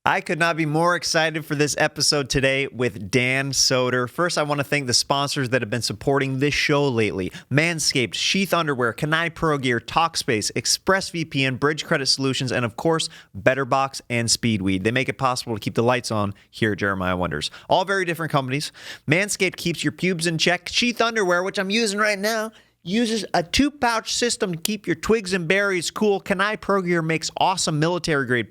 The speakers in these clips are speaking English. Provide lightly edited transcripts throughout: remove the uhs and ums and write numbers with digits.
I could not be more excited for this episode today with Dan Soder. First, I want to thank the sponsors that have been supporting this show lately. Manscaped, Sheath Underwear, Kanai Pro Gear, Talkspace, ExpressVPN, Bridge Credit Solutions, and of course, BetterBox and Speedweed. They make it possible to keep the lights on here at Jeremiah Wonders. All very different companies. Manscaped keeps your pubes in check. Sheath Underwear, which I'm using right now, uses a 2-pouch system to keep your twigs and berries cool. Kanai Pro Gear makes awesome military-grade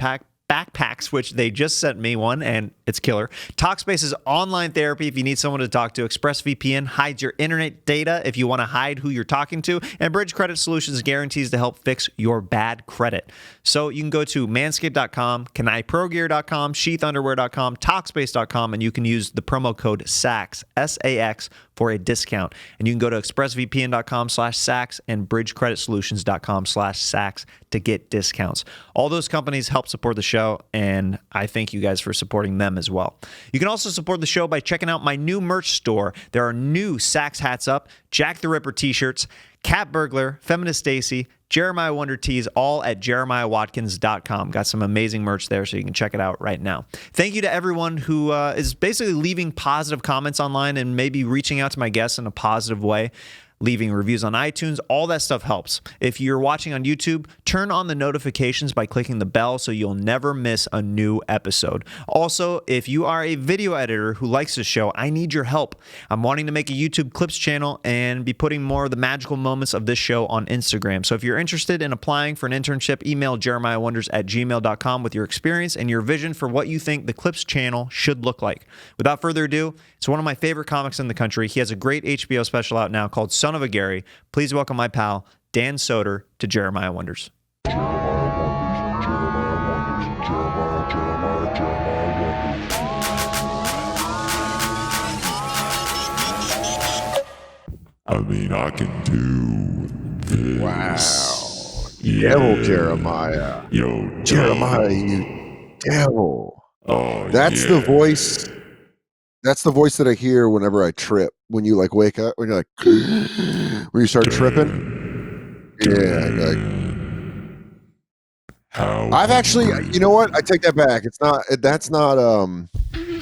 backpacks, which they just sent me one, and it's killer. Talkspace is online therapy if you need someone to talk to. ExpressVPN hides your internet data if you want to hide who you're talking to. And Bridge Credit Solutions guarantees to help fix your bad credit. So you can go to manscaped.com, kanaiprogear.com, sheathunderwear.com, talkspace.com, and you can use the promo code SAX, S-A-X, for a discount. And you can go to expressvpn.com/SAX and bridgecreditsolutions.com/SAX to get discounts. All those companies help support the show, and I thank you guys for supporting them as well. You can also support the show by checking out my new merch store. There are new Sax hats up, Jack the Ripper t-shirts, Cat Burglar, Feminist Stacy, Jeremiah Wonder tees, all at jeremiahwatkins.com. Got some amazing merch there, so you can check it out right now. Thank you to everyone who is basically leaving positive comments online and maybe reaching out to my guests in a positive way. Leaving reviews on iTunes, all that stuff helps. If you're watching on YouTube, turn on the notifications by clicking the bell so you'll never miss a new episode. Also, if you are a video editor who likes this show, I need your help. I'm wanting to make a YouTube clips channel and be putting more of the magical moments of this show on Instagram. So if you're interested in applying for an internship, email jeremiahwonders@gmail.com with your experience and your vision for what you think the clips channel should look like. Without further ado, it's one of my favorite comics in the country. He has a great HBO special out now called Son of a Gary. Please welcome my pal, Dan Soder, to Jeremiah Wonders. I mean, I can do this. Wow. Yeah. Devil Jeremiah. Yo, Jeremiah, you devil. Oh, That's yeah. the voice. That's the voice that I hear whenever I trip. When you like wake up, when you're like, when you start tripping. Yeah. Like, How I've actually, you know what? I take that back. It's not, that's not,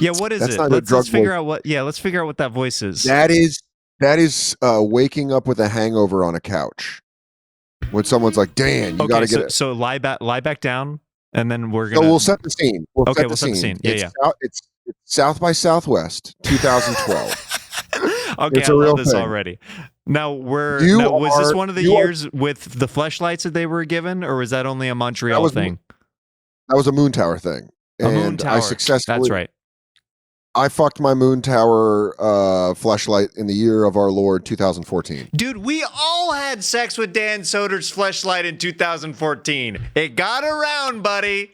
Yeah, what is that's it? not a Let's drug figure voice. out what. Yeah, let's figure out what that voice is. That is waking up with a hangover on a couch. When someone's like, Dan, you got to get it. So lie back down, and then we're So gonna. we'll set the scene. We'll set the scene. Yeah. It's South by Southwest, 2012. Okay, It's I a love real this thing. already. Now was this one of the you are- years with the fleshlights that they were given, or was that only a Montreal That was- thing? That was a Moon Tower thing. A And moon tower. I successfully. That's right. I fucked my Moon Tower fleshlight in the year of our Lord 2014. Dude, we all had sex with Dan Soder's fleshlight in 2014. It got around, buddy.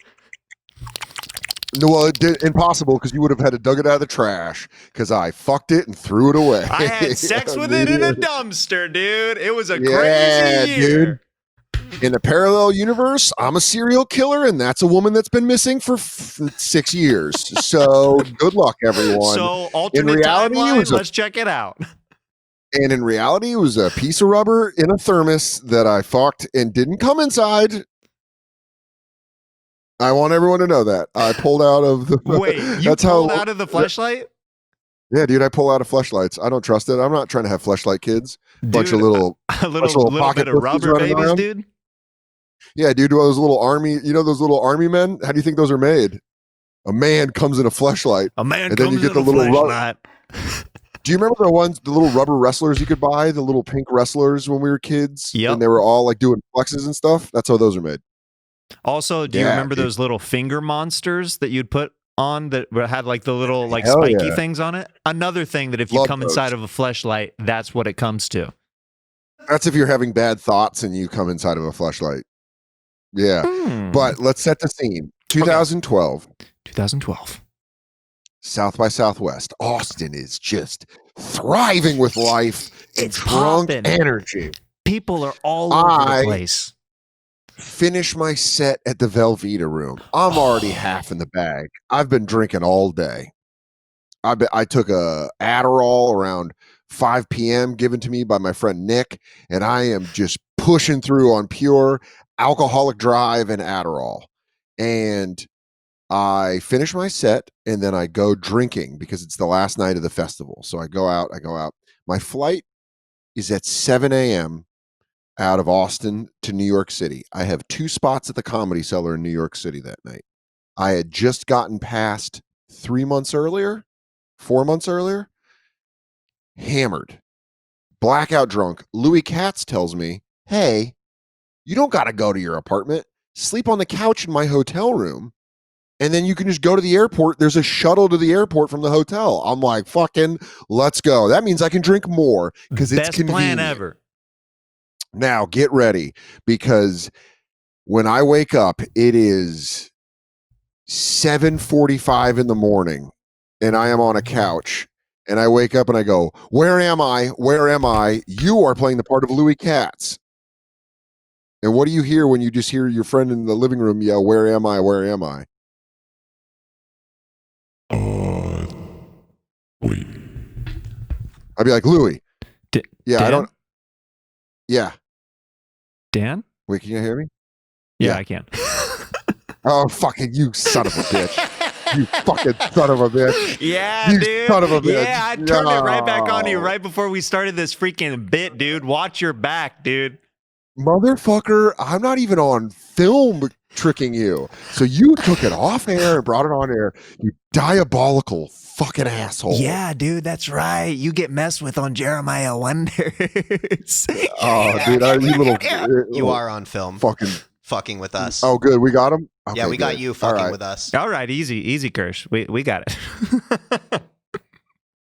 No, well, it did impossible because you would have had to dug it out of the trash because I fucked it and threw it away. I had sex with it in a dumpster, dude. It was a Yeah, crazy year. dude. In a parallel universe, I'm a serial killer, and that's a woman that's been missing for 6 years. So good luck, everyone. So alternate reality, it timeline, was a- let's check it out. And in reality, it was a piece of rubber in a thermos that I fucked and didn't come inside. I want everyone to know that. I pulled out of the... Wait, you pulled out of the fleshlight? Yeah, dude, I pull out of fleshlights. I don't trust it. I'm not trying to have fleshlight kids. Bunch of Dude, little... a little pocket bit of pussies rubber running babies, around. dude. Yeah, dude, those little army... You know those little army men? How do you think those are made? A man comes in a fleshlight. A man And then comes you get in the a little fleshlight. Do you remember the little rubber wrestlers you could buy? The little pink wrestlers when we were kids? Yep. And they were all like doing flexes and stuff? That's how those are made. Also, do you Yeah, remember dude. those little finger monsters that you'd put on that had like the little like Hell spiky yeah. things on it? Another thing that if you Love come those. inside of a fleshlight, that's what it comes to. That's if you're having bad thoughts and you come inside of a fleshlight. Yeah. But let's set the scene. 2012. 2012. South by Southwest. Austin is just thriving with life and It's drunk poppin'. energy. People are all over the I- place. Finish my set at the Velveeta room. I'm already half in the bag. I've been drinking all day. I took a Adderall around 5 p.m. given to me by my friend Nick, and I am just pushing through on pure alcoholic drive and Adderall. And I finish my set and then I go drinking because it's the last night of the festival. So I go out. My flight is at 7 a.m. out of Austin to New York City. I have 2 spots at the Comedy Cellar in New York City that night. I had just gotten past 4 months earlier, hammered, blackout drunk. Louis Katz tells me, hey, you don't got to go to your apartment. Sleep on the couch in my hotel room. And then you can just go to the airport. There's a shuttle to the airport from the hotel. I'm like, fucking, let's go. That means I can drink more because it's convenient. Best plan ever. Now get ready because when I wake up, it is 7:45 in the morning and I am on a couch and I wake up and I go, where am I? Where am I? You are playing the part of Louis Katz. And what do you hear when you just hear your friend in the living room yell, where am I? Where am I? Wait. I'd be like, Louis. Yeah, Dan? I don't. Yeah. Dan? Wait, can you hear me? Yeah, I can. Oh, fucking you son of a bitch. You fucking son of a bitch. Yeah, You dude. son of a bitch. Yeah, I turned it right back on you No. right before we started this freaking bit, dude. Watch your back, dude. Motherfucker, I'm not even on film tricking you. So you took it off air and brought it on air. You diabolical fucking asshole. Yeah, dude, that's right. You get messed with on Jeremiah Wonders. Oh, dude, you little. You are on film. Fucking with us. Oh, good. We got him? Yeah, we got you fucking with us. All right, easy, Kirsch. We got it.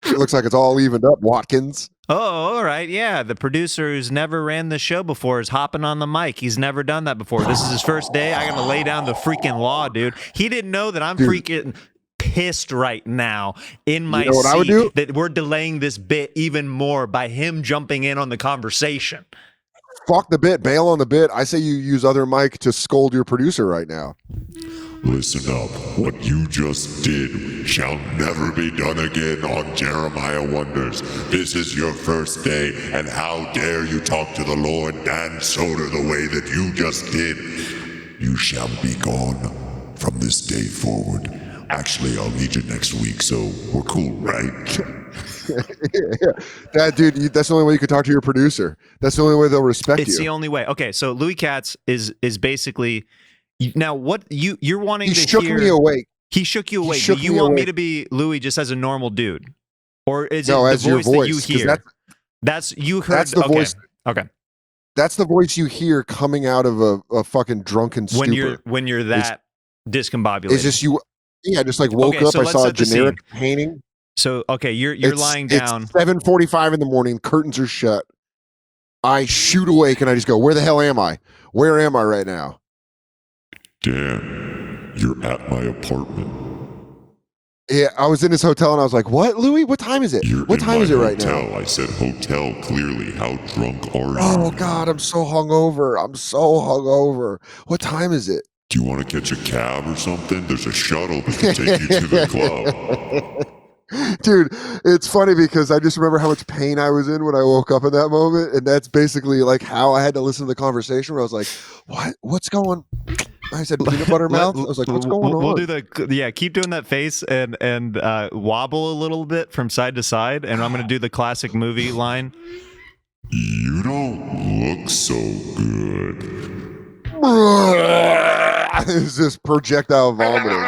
It looks like it's all evened up, Watkins. Oh, all right. Yeah, the producer who's never ran the show before is hopping on the mic. He's never done that before. This is his first day. I got to lay down the freaking law, dude. He didn't know that I'm freaking pissed right now in my what I would do? seat that we're delaying this bit even more by him jumping in on the conversation. Fuck the bit. Bail on the bit. I say you use other mic to scold your producer right now. Listen up. What you just did shall never be done again on Jeremiah Wonders. This is your first day, and how dare you talk to the Lord Dan Soder the way that you just did. You shall be gone from this day forward. Actually, I'll need you next week, so we're cool, right? That dude, that's the only way you can talk to your producer. That's the only way they'll respect you. It's the only way. Okay, so Louis Katz is basically now what you're wanting to hear. He shook me awake. He shook you awake. Do you want me to be Louis just as a normal dude, or is it no, the as your voice voice that you hear? That's you heard. That's the voice. Okay. That's the voice you hear coming out of a fucking drunken stupor. When you're that discombobulated. It's just you. Yeah, just like woke up. So I let's saw a set the generic scene. painting. So okay, you're lying down. It's 7:45 in the morning. Curtains are shut. I shoot awake and I just go, "Where the hell am I? Where am I right now?" Dan, you're at my apartment. Yeah, I was in this hotel and I was like, "What, Louis? What time is it? You're What in time my is it right hotel. now?" I said hotel clearly. How drunk are you? Oh God, I'm so hungover. What time is it? Do you want to catch a cab or something? There's a shuttle that can take you to the club. Dude, it's funny because I just remember how much pain I was in when I woke up in that moment, and that's basically like how I had to listen to the conversation where I was like, What's going?" I said, "Peanut butter mouth." I was like, "What's going on?" We'll do keep doing that face and wobble a little bit from side to side, and I'm gonna do the classic movie line. You don't look so good. It's just projectile vomiting.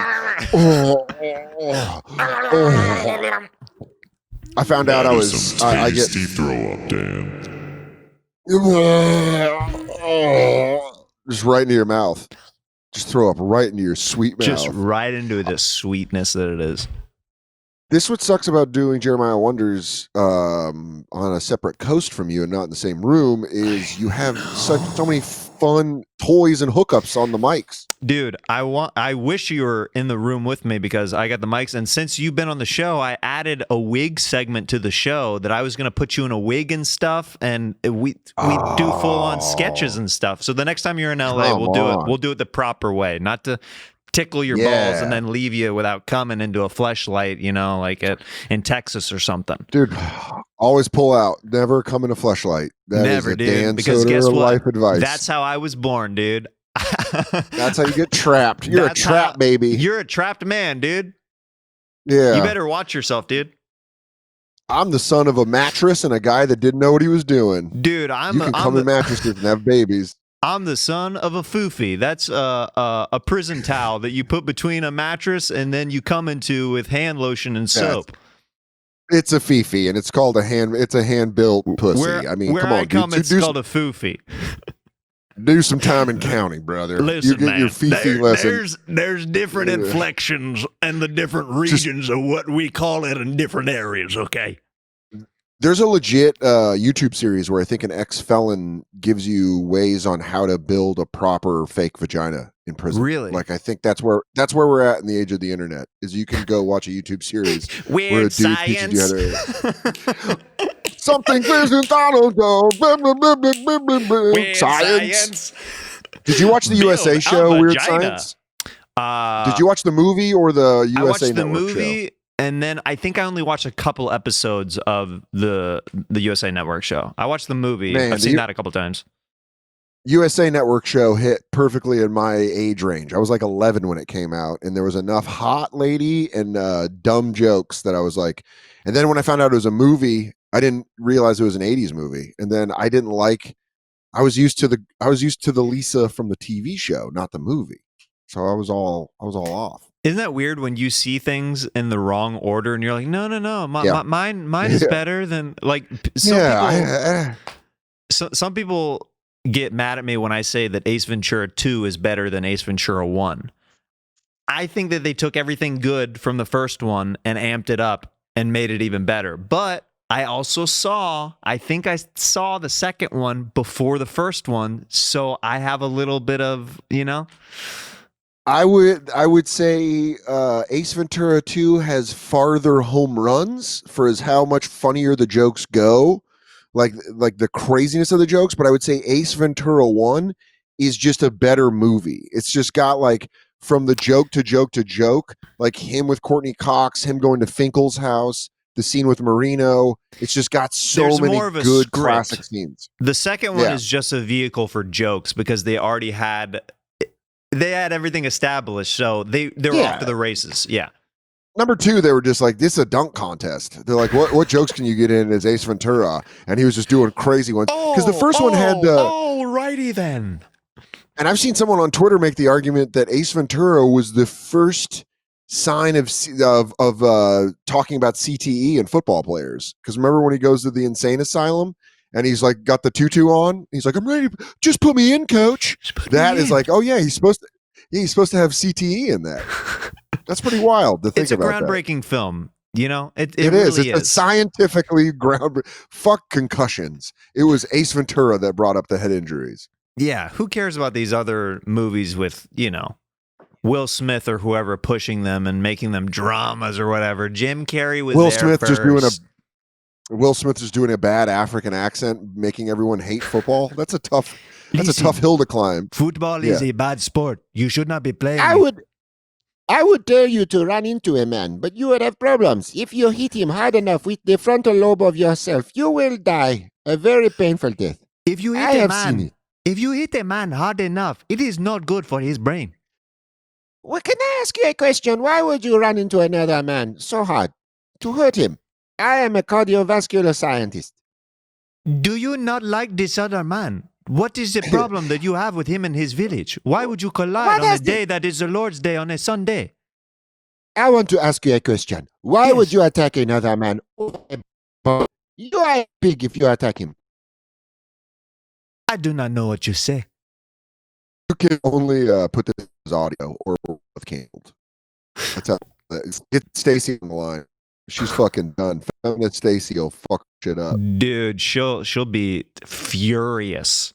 I found out I was. I get tasty throw up, Dan. just right into your mouth. Just throw up right into your sweet mouth. Just right into the sweetness that it is. This what sucks about doing Jeremiah Wonders on a separate coast from you and not in the same room is you have so many fun toys and hookups on the mics. Dude, I wish you were in the room with me because I got the mics, and since you've been on the show, I added a wig segment to the show that I was going to put you in a wig and stuff, and we do full on sketches and stuff. So the next time you're in LA, we'll do it the proper way, not to tickle your balls and then leave you without coming into a fleshlight, like in Texas or something. Dude, always pull out. Never come in a fleshlight. That Never, is a dude. Dan Because Soder guess what? life advice. That's how I was born, dude. That's how you get trapped. You're a trap baby. You're a trapped man, dude. Yeah. You better watch yourself, dude. I'm the son of a mattress and a guy that didn't know what he was doing. Dude, you can come in mattresses and have babies. I'm the son of a foofy. That's a prison towel that you put between a mattress and then you come into with hand lotion and soap. It's a fifi, and it's called it's a hand-built pussy. Where come on, it's called a foofy. Do some time in counting, brother. Listen, you get man, your fifi lesson. There's different inflections and the different regions of what we call it in different areas, okay? There's a legit YouTube series where I think an ex-felon gives you ways on how to build a proper fake vagina in prison. Really? Like, I think that's where we're at in the age of the internet, is you can go watch a YouTube series where a dude teaches you how to... Something isn't science. Did you watch the USA show, Weird Science? Did you watch the movie or the USA Network show? I watched the movie. And then I think I only watched a couple episodes of the USA Network show. I watched the movie. Man, I've seen that a couple times. USA Network show hit perfectly in my age range. I was like 11 when it came out, and there was enough hot lady and dumb jokes that I was like. And then when I found out it was a movie, I didn't realize it was an 80s movie. And then I didn't like. I was used to the Lisa from the TV show, not the movie. So I was all off. Isn't that weird when you see things in the wrong order and you're like, no, mine is better than like some people get mad at me when I say that Ace Ventura 2 is better than Ace Ventura 1. I think that they took everything good from the first one and amped it up and made it even better. But I think I saw the second one before the first one, so I have a little bit of, I would say Ace Ventura 2 has farther home runs for how much funnier the jokes go, like the craziness of the jokes. But I would say Ace Ventura 1 is just a better movie. It's just got like from the joke to joke to joke, like him with Courtney Cox, him going to Finkel's house, the scene with Marino. It's just got so many good classic scenes. The second one is just a vehicle for jokes because they already had. They had everything established, so they were off to the races. Yeah. Number 2, they were just like, this is a dunk contest. They're like, what jokes can you get in as Ace Ventura? And he was just doing crazy ones. Because the first one had... Alrighty then. And I've seen someone on Twitter make the argument that Ace Ventura was the first sign of talking about CTE and football players. Because remember when he goes to the insane asylum? And he's like, got the tutu on. He's like, I'm ready. Just put me in, coach. That is like, oh yeah, he's supposed to have CTE in that. That's pretty wild to think about. It's a groundbreaking film. It is. Really It's scientifically groundbreaking. Fuck concussions. It was Ace Ventura that brought up the head injuries. Yeah. Who cares about these other movies with, Will Smith or whoever pushing them and making them dramas or whatever? Jim Carrey was Will Smith first. Will Smith is doing a bad African accent, making everyone hate football. That's a tough hill to climb. Football is a bad sport. You should not be playing. I would dare you to run into a man, but you would have problems. If you hit him hard enough with the frontal lobe of yourself, you will die a very painful death. If you hit a man hard enough, it is not good for his brain. Well, can I ask you a question? Why would you run into another man so hard? To hurt him. I am a cardiovascular scientist. Do you not like this other man? What is the problem that you have with him and his village? Why would you collide on a day that is the Lord's Day on a Sunday? I want to ask you a question. Why would you attack another man? You are big if you attack him. I do not know what you say. You can only put this as audio or with canceled. That's how. Get Stacy on the line. She's fucking done. Feminist Stacy will fuck shit up. Dude, she'll be furious.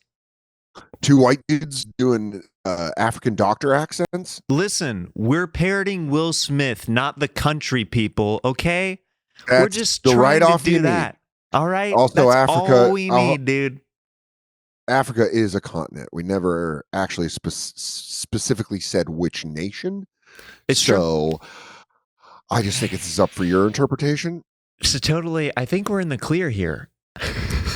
2 white dudes doing African doctor accents. Listen, we're parroting Will Smith, not the country people, okay? That's we're just trying to do that. All right? Also, that's Africa, all we need, dude. Africa is a continent. We never actually specifically said which nation. It's true. I just think it's up for your interpretation. So totally, I think we're in the clear here.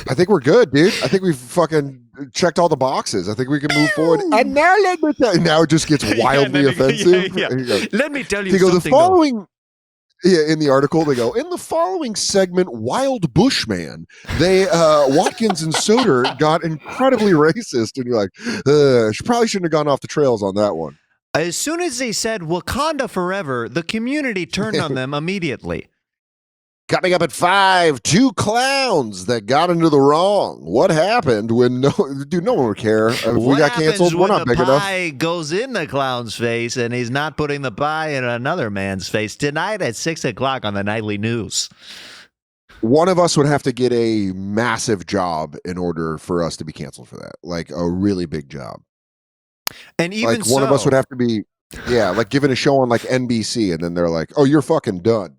I think we're good, dude. I think we've fucking checked all the boxes. I think we can move forward. And now let me tell you, now it just gets wildly offensive. Let me tell you they go, something. the following. Yeah, in the article they go, in the following segment, Wild Bushman, Watkins and Soder got incredibly racist, and you're like, she probably shouldn't have gone off the trails on that one. As soon as they said Wakanda forever, the community turned on them immediately. Coming up at 5, 2 clowns that got into the wrong. What happened when no one would care. If we got canceled, we're not big enough. The pie goes in the clown's face and he's not putting the pie in another man's face. Tonight at 6 o'clock on the nightly news. One of us would have to get a massive job in order for us to be canceled for that. Like a really big job. And even like one of us would have to be, like giving a show on like NBC, and then they're like, "Oh, you're fucking done."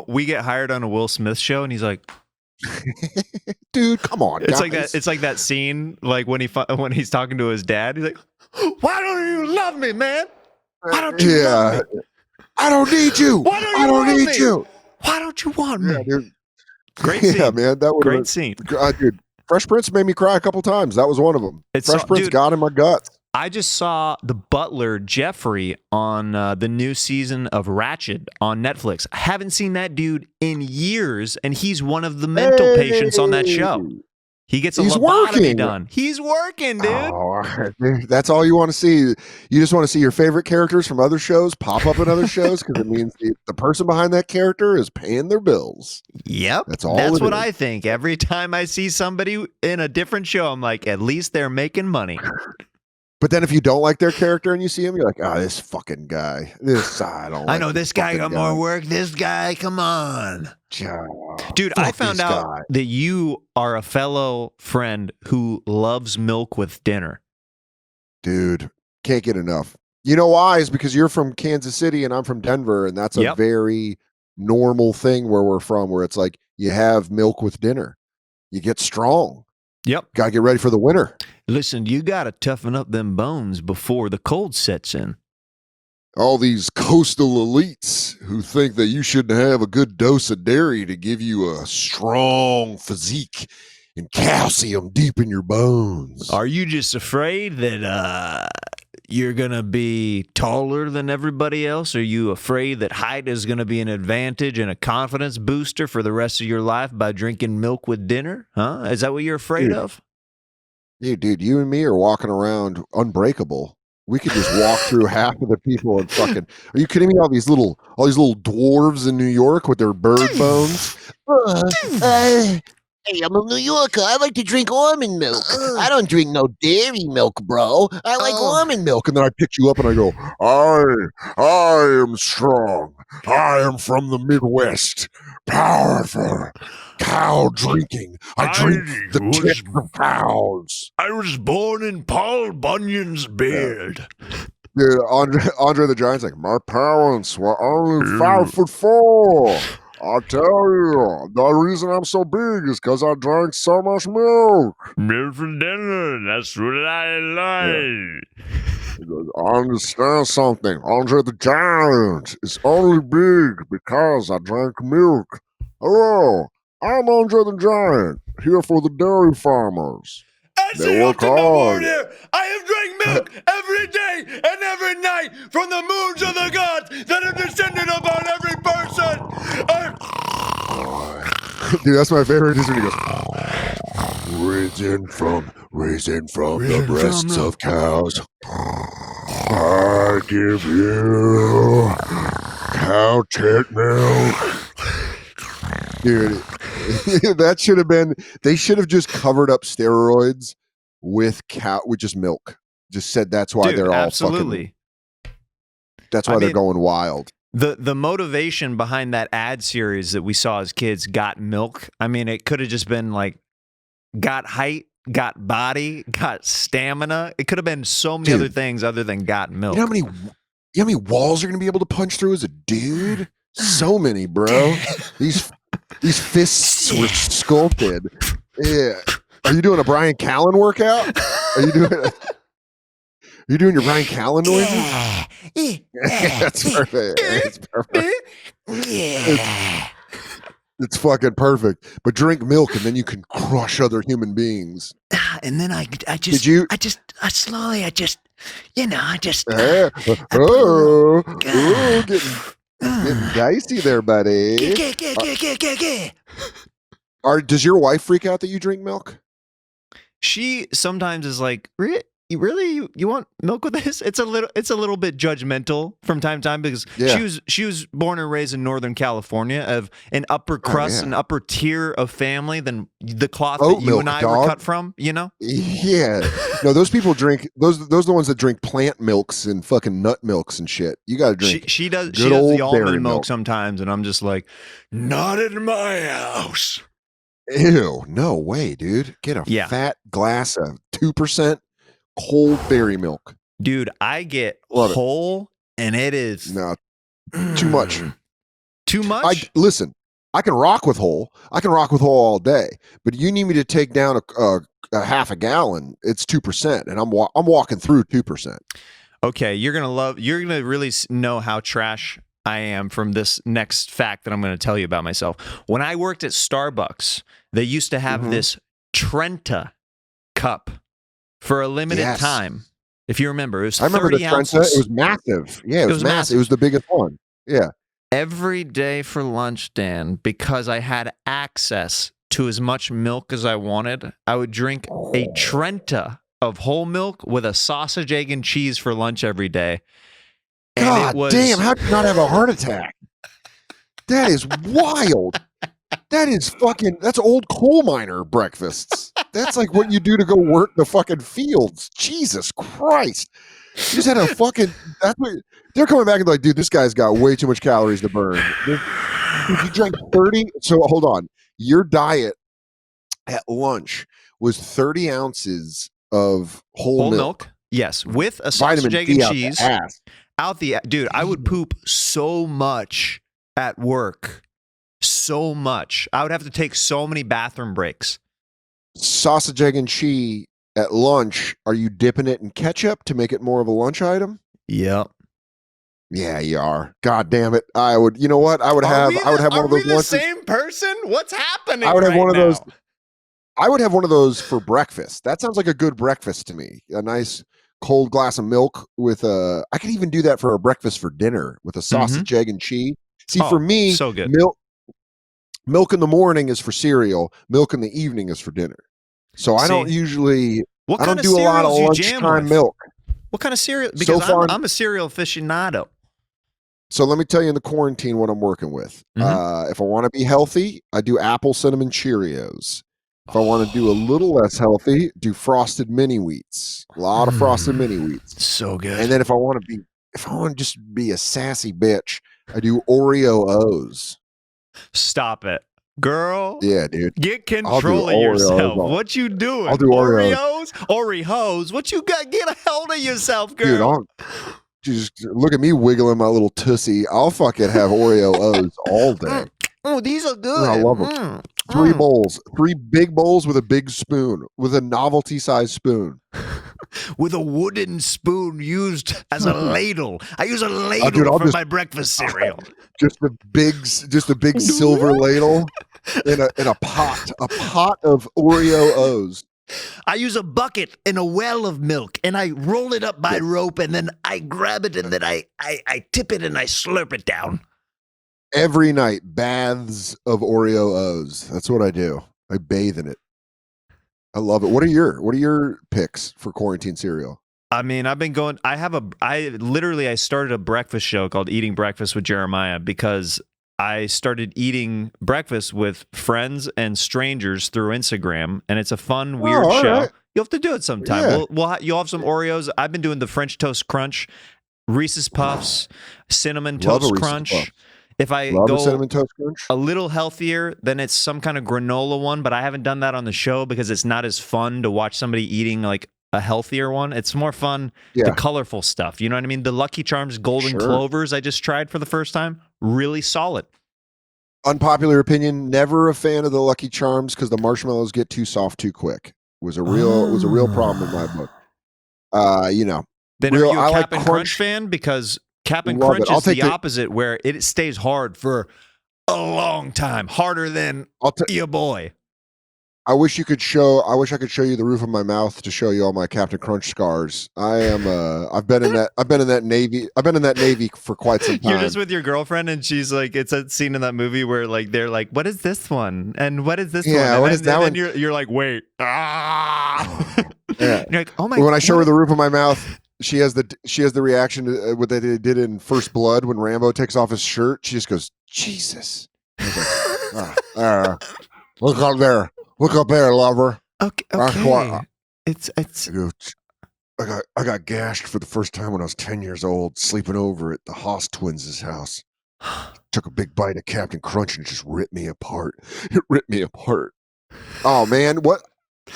We get hired on a Will Smith show, and he's like, "Dude, come on." It's guys. like that. It's like that scene, like when he's talking to his dad. He's like, "Why don't you love me, man? Why don't you love me? I don't need you. Why don't you I don't need me? you. Why don't you want me?" Yeah, dude. Great scene. Yeah, man, that was great scene. Dude, Fresh Prince made me cry a couple times. That was one of them. Fresh Prince got in my guts. I just saw the butler, Jeffrey, on the new season of Ratched on Netflix. I haven't seen that dude in years, and he's one of the mental patients on that show. He gets a lobotomy done. He's working, dude. Oh, that's all you want to see. You just want to see your favorite characters from other shows pop up in other shows because it means the person behind that character is paying their bills. Yep. That's all. That's what I think. Every time I see somebody in a different show, I'm like, at least they're making money. But then if you don't like their character and you see him, you're like, this fucking guy. I don't like I know this guy got more work. This guy, come on. Dude, I found out that you are a fellow friend who loves milk with dinner. Dude, can't get enough. You know why? Is because you're from Kansas City and I'm from Denver, and that's a very normal thing where we're from, where it's like you have milk with dinner. You get strong. Yep. Got to get ready for the winter. Listen, you got to toughen up them bones before the cold sets in. All these coastal elites who think that you shouldn't have a good dose of dairy to give you a strong physique and calcium deep in your bones. Are you just afraid that you're going to be taller than everybody else? Are you afraid that height is going to be an advantage and a confidence booster for the rest of your life by drinking milk with dinner? Huh? Is that what you're afraid of? Dude, you and me are walking around unbreakable. We could just walk through half of the people and fucking. Are you kidding me? All these little dwarves in New York with their bird bones. Hey, I'm a New Yorker. I like to drink almond milk. I don't drink no dairy milk, bro. I like almond milk. And then I pick you up and I go, I am strong. I am from the Midwest. Powerful. Cow drinking. I drink the tits of cows. I was born in Paul Bunyan's beard. Yeah, Andre the Giant's like, my parents were only 5'4". I'll tell you, the reason I'm so big is because I drank so much milk. Milk for dinner, that's what I like. He goes, I understand something. Andre the Giant is only big because I drank milk. Hello, I'm Andre the Giant, here for the dairy farmers. They work hard. I have drank milk every day and every night from the moons of the gods that have descended upon every person. Dude, that's my favorite. Is when he goes, risen from the breasts of cows. I give you cow tit milk. Dude, that should have been. They should have just covered up steroids with just milk. Just said that's why they're all absolutely. That's why they're going wild. The motivation behind that ad series that we saw as kids, got milk. I mean, it could have just been like, got height, got body, got stamina. It could have been so many other things other than got milk. You know how many walls you're gonna be able to punch through as a dude? So many, bro. These fists were sculpted. Yeah. Are you doing a Brian Callen workout? Are you doing your Brian Callen noises? That's perfect. It's perfect. It's fucking perfect. But drink milk and then you can crush other human beings. And then I slowly, getting dicey there, buddy. Does your wife freak out that you drink milk? She sometimes is like, you want milk with this? It's a little bit judgmental from time to time because she was born and raised in Northern California of an upper crust, an upper tier of family than the cloth that you and I were cut from, you know? Yeah. No, those people drink those are the ones that drink plant milks and fucking nut milks and shit. You gotta drink. She does the almond milk sometimes, and I'm just like, not in my house. Ew, no way, dude. Get a fat glass of 2% cold berry milk. Dude, I get whole, and it is too much. Too much? Listen, I can rock with whole. I can rock with whole all day, but you need me to take down a half a gallon. It's 2%, and I'm walking through 2%. Okay, you're gonna really know how trash I am from this next fact that I'm going to tell you about myself. When I worked at Starbucks, they used to have this Trenta cup for a limited time. If you remember, it was 30 ounces. I remember the Trenta. It was massive. Yeah, it was massive. It was the biggest one. Yeah. Every day for lunch, Dan, because I had access to as much milk as I wanted, I would drink a Trenta of whole milk with a sausage, egg, and cheese for lunch every day. God damn, how did you not have a heart attack? That is wild. That's old coal miner breakfasts. That's like what you do to go work the fucking fields. Jesus Christ. You just had a fucking, they're coming back and like, dude, this guy's got way too much calories to burn. Dude, you drank 30, so hold on. Your diet at lunch was 30 ounces of whole milk. Yes, with a sausage, egg, and cheese. Dude, I would poop so much at work. So much. I would have to take so many bathroom breaks. Sausage, egg, and cheese at lunch. Are you dipping it in ketchup to make it more of a lunch item? Yep. Yeah, you are. God damn it. I would, you know what? I would have one of those lunches. Are we the same person? What's happening? I would have one of those. I would have one of those for breakfast. That sounds like a good breakfast to me. A nice cold glass of milk with I could even do that for a breakfast for dinner with a sausage, egg, and cheese. See, for me, so good. Milk in the morning is for cereal. Milk in the evening is for dinner. So I don't usually. I don't do a lot of lunchtime milk. What kind of cereal? Because I'm a cereal aficionado. So let me tell you in the quarantine what I'm working with. If I want to be healthy, I do apple cinnamon Cheerios. If I want to do a little less healthy, do frosted mini wheats. A lot of frosted mini wheats. So good. And then if I want to just be a sassy bitch, I do Oreo O's. Stop it. Girl. Yeah, dude. Get control of yourself. What you doing? I'll do Oreos? Oreos? What you got? Get a hold of yourself, girl. Dude, just look at me wiggling my little tussie. I'll fucking have Oreo O's all day. Oh, these are good. I love them. 3 big bowls with a big spoon, with a novelty-sized spoon. With a wooden spoon used as a ladle. I use a ladle for my breakfast cereal. Just a big silver ladle in a pot of Oreo O's. I use a bucket and a well of milk, and I roll it up by rope, and then I grab it, and then I tip it, and I slurp it down. Every night, baths of Oreo O's. That's what I do. I bathe in it. I love it. What are your picks for quarantine cereal? I mean, I've been going. I started a breakfast show called Eating Breakfast with Jeremiah because I started eating breakfast with friends and strangers through Instagram, and it's a fun, weird show. Right. You'll have to do it sometime. Yeah. You'll have some Oreos. I've been doing the French Toast Crunch, Reese's Puffs, Cinnamon Toast Crunch. If I go Cinnamon Toast Crunch. A little healthier, then it's some kind of granola one, but I haven't done that on the show because it's not as fun to watch somebody eating like a healthier one. It's more fun, the colorful stuff. You know what I mean? The Lucky Charms Golden Clovers I just tried for the first time. Really solid. Unpopular opinion, never a fan of the Lucky Charms because the marshmallows get too soft too quick. Was a real problem in my book. Then are you a Cap'n Crunch fan? Because Cap'n Crunch is the opposite, where it stays hard for a long time. Harder than your boy. I wish I could show you the roof of my mouth to show you all my Captain Crunch scars. I've been in that Navy for quite some time. You're just with your girlfriend and she's like, it's a scene in that movie where like they're like, what is this one? And what is this one? Yeah, what is that one? You're like, wait. Ah. Yeah. You're like, oh my god. When I show her the roof of my mouth, she has the reaction to what they did in First Blood when Rambo takes off his shirt. She just goes, Jesus. Look up there. Look up there, lover. Okay. It's. I got gashed for the first time when I was 10 years old, sleeping over at the Haas twins' house. Took a big bite of Captain Crunch and it just ripped me apart. It ripped me apart. Oh man, what?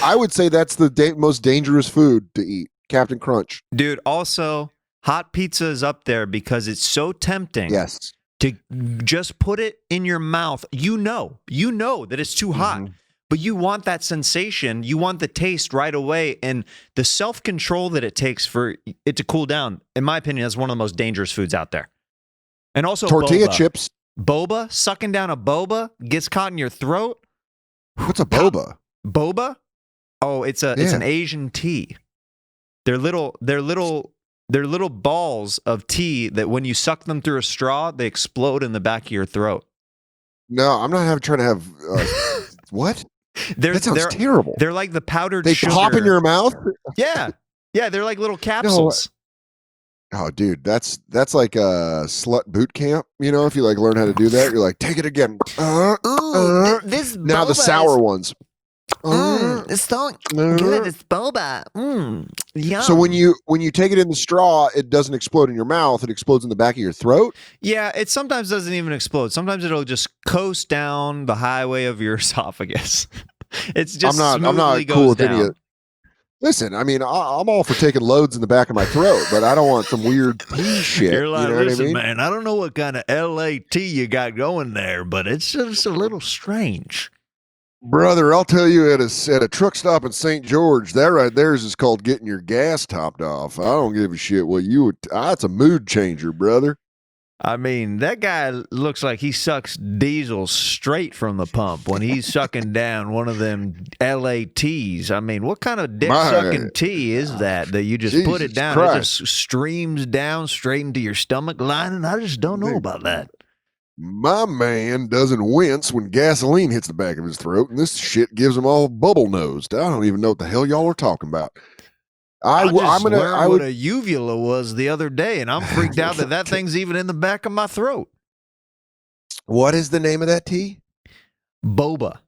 I would say that's the most dangerous food to eat, Captain Crunch. Dude, also, hot pizza is up there because it's so tempting. Yes. To just put it in your mouth. You know that it's too hot. But you want that sensation, you want the taste right away, and the self-control that it takes for it to cool down, in my opinion, is one of the most dangerous foods out there. And also tortilla boba. chips. Boba, sucking down a boba, gets caught in your throat. What's a boba? Boba? Oh, it's an Asian tea. They're little balls of tea that when you suck them through a straw, they explode in the back of your throat. No, I'm not trying to have what? That sounds terrible. They're like the powdered they sugar. pop in your mouth? Yeah, they're like little capsules. No. Oh, dude, that's like a slut boot camp. You know, if you like learn how to do that, you're like, take it again. This now the sour ones. It's so good. It's boba. Yum. So when you take it in the straw, it doesn't explode in your mouth. It explodes in the back of your throat. Yeah, it sometimes doesn't even explode. Sometimes it'll just coast down the highway of your esophagus. It's just I'm not cool with any of. Listen, I mean, I'm all for taking loads in the back of my throat, but I don't want some weird pee shit. You're like, you know listen, what I mean? man, I don't know what kind of LAT you got going there, but it's just a little strange. Brother, I'll tell you at a truck stop in St. George, that right there is called getting your gas topped off. I don't give a shit what you would. That's a mood changer, brother. I mean, that guy looks like he sucks diesel straight from the pump when he's sucking down one of them LATs. I mean, what kind of dick-sucking tea is that you just Jesus put it down, Christ. it just streams down straight into your stomach lining? I just don't know about that. My man doesn't wince when gasoline hits the back of his throat, and this shit gives him all bubble-nosed. I don't even know what the hell y'all are talking about. I learned what a uvula was the other day, and I'm freaked out that thing's even in the back of my throat. What is the name of that tea? Boba.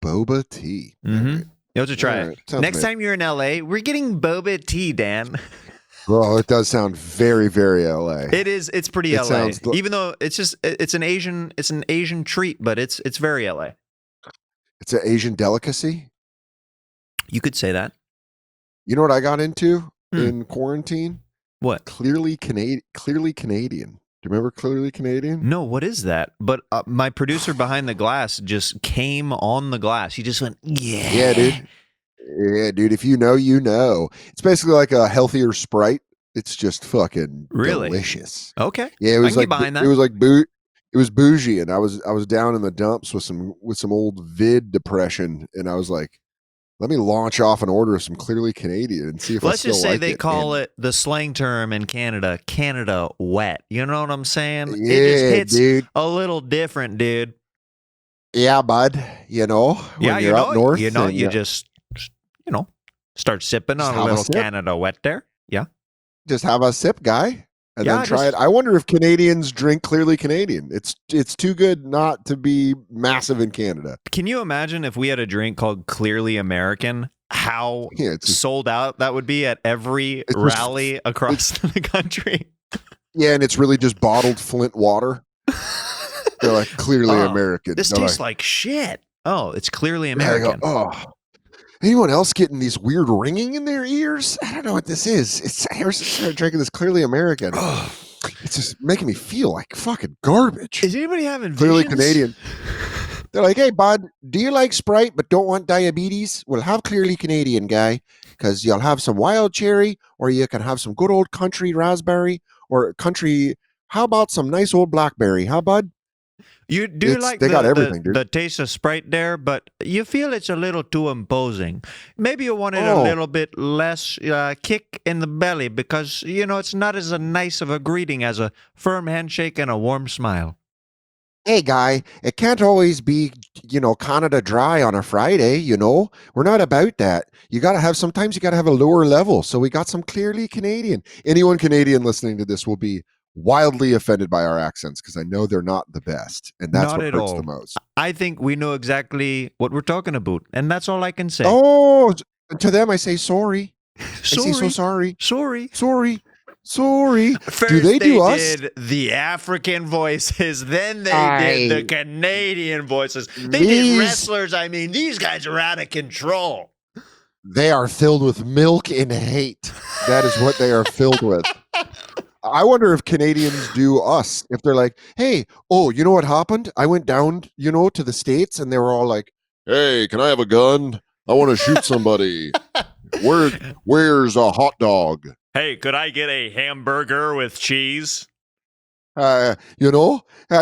Boba tea. Mm-hmm. You have to try it. Next good. time you're in LA, we're getting boba tea, Dan. Well, it does sound very, very LA. It is. It's pretty LA. Even though it's an Asian treat, but it's very LA. It's an Asian delicacy. You could say that. You know what I got into in quarantine? What? Clearly Canadian. Do you remember Clearly Canadian? No, what is that? But my producer behind the glass just came on the glass. He just went, yeah. Yeah, dude. Yeah, dude. If you know, you know. It's basically like a healthier Sprite. It's just fucking delicious. Okay. Yeah, it was like behind that. It was like it was bougie, and I was down in the dumps with some old vid depression, and I was like, let me launch off an order of some Clearly Canadian and see if Let's I still just say like they it. call it the slang term in Canada wet. You know what I'm saying? Yeah, it just hits dude. a little different, dude. Yeah, bud. You know, when you're up north, you just start sipping on a little Canada wet there. Yeah. Just have a sip, guy, and then try it. I wonder if Canadians drink Clearly Canadian. It's too good not to be massive in Canada. Can you imagine if we had a drink called Clearly American? How sold out that would be at every rally across the country. Yeah, and it's really just bottled Flint water. They're like Clearly American. This tastes like shit. Oh, it's Clearly American. Anyone else getting these weird ringing in their ears? I don't know what this is. Ever since I started drinking this Clearly American, it's just making me feel like fucking garbage. Is anybody having Clearly visions? Canadian? They're like, hey, bud, do you like Sprite but don't want diabetes? Well, have Clearly Canadian, guy, because you'll have some wild cherry, or you can have some good old country raspberry, or country. How about some nice old blackberry? Huh, bud? You do like they got everything, dude. the taste of Sprite there, but you feel it's a little too imposing. Maybe you wanted a little bit less kick in the belly because, it's not as nice of a greeting as a firm handshake and a warm smile. Hey, guy, it can't always be, Canada Dry on a Friday, We're not about that. Sometimes you got to have a lower level. So we got some clearly Canadian. Anyone Canadian listening to this will be wildly offended by our accents because I know they're not the best. And that's not what at hurts all. the most. I think we know exactly what we're talking about. And that's all I can say. Oh, to them I say sorry. Sorry. I say so sorry. Sorry. Sorry. Sorry. First do they do us? did the African voices, then they did the Canadian voices. They did wrestlers. I mean, these guys are out of control. They are filled with milk and hate. That is what they are filled with. I wonder if Canadians do us. If they're like, hey, you know what happened? I went down, to the States and they were all like, hey, can I have a gun? I want to shoot somebody. Where's a hot dog? Hey, could I get a hamburger with cheese? I'm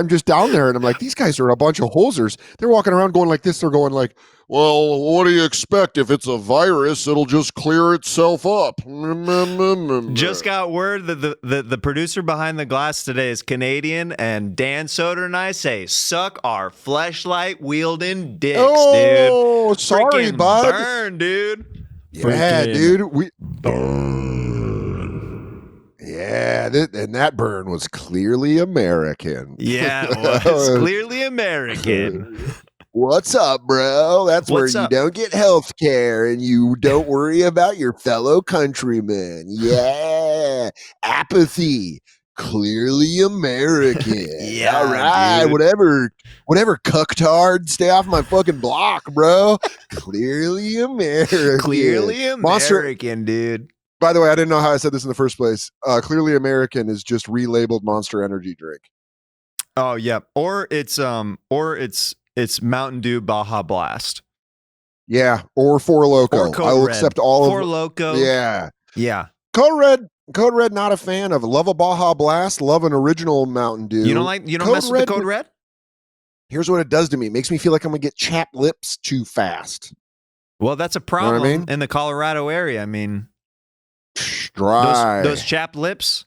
just down there and I'm like, these guys are a bunch of hosers. They're walking around going like this. They're going like, well, what do you expect? If it's a virus, it'll just clear itself up. Just got word that the producer behind the glass today is Canadian, and Dan Soder and I say, suck our fleshlight wielding dicks, dude. Oh, sorry, Freaking bud. burn, dude. Yeah, Freaking dude. Burn. Yeah, and that burn was clearly American. Yeah, it was clearly American. What's up, bro? That's What's where up? you don't get health care and you don't worry about your fellow countrymen. Yeah. Apathy. Clearly American. Yeah, all right. dude. Whatever cucktard. Stay off my fucking block, bro. Clearly American. Clearly Monster- American, dude. By the way, I didn't know how I said this in the first place. Clearly American is just relabeled Monster Energy drink. Oh yeah, or it's Mountain Dew Baja Blast. Yeah, or Four Loko. Or Code I will Red. accept all Four of Loko. Yeah. Code Red, not a fan of. Love a Baja Blast, love an original Mountain Dew. You don't mess with the Code Red? Here's what it does to me. It makes me feel like I'm gonna get chapped lips too fast. Well, that's a problem You know what I mean? in the Colorado area. I mean, Dry. those chapped lips.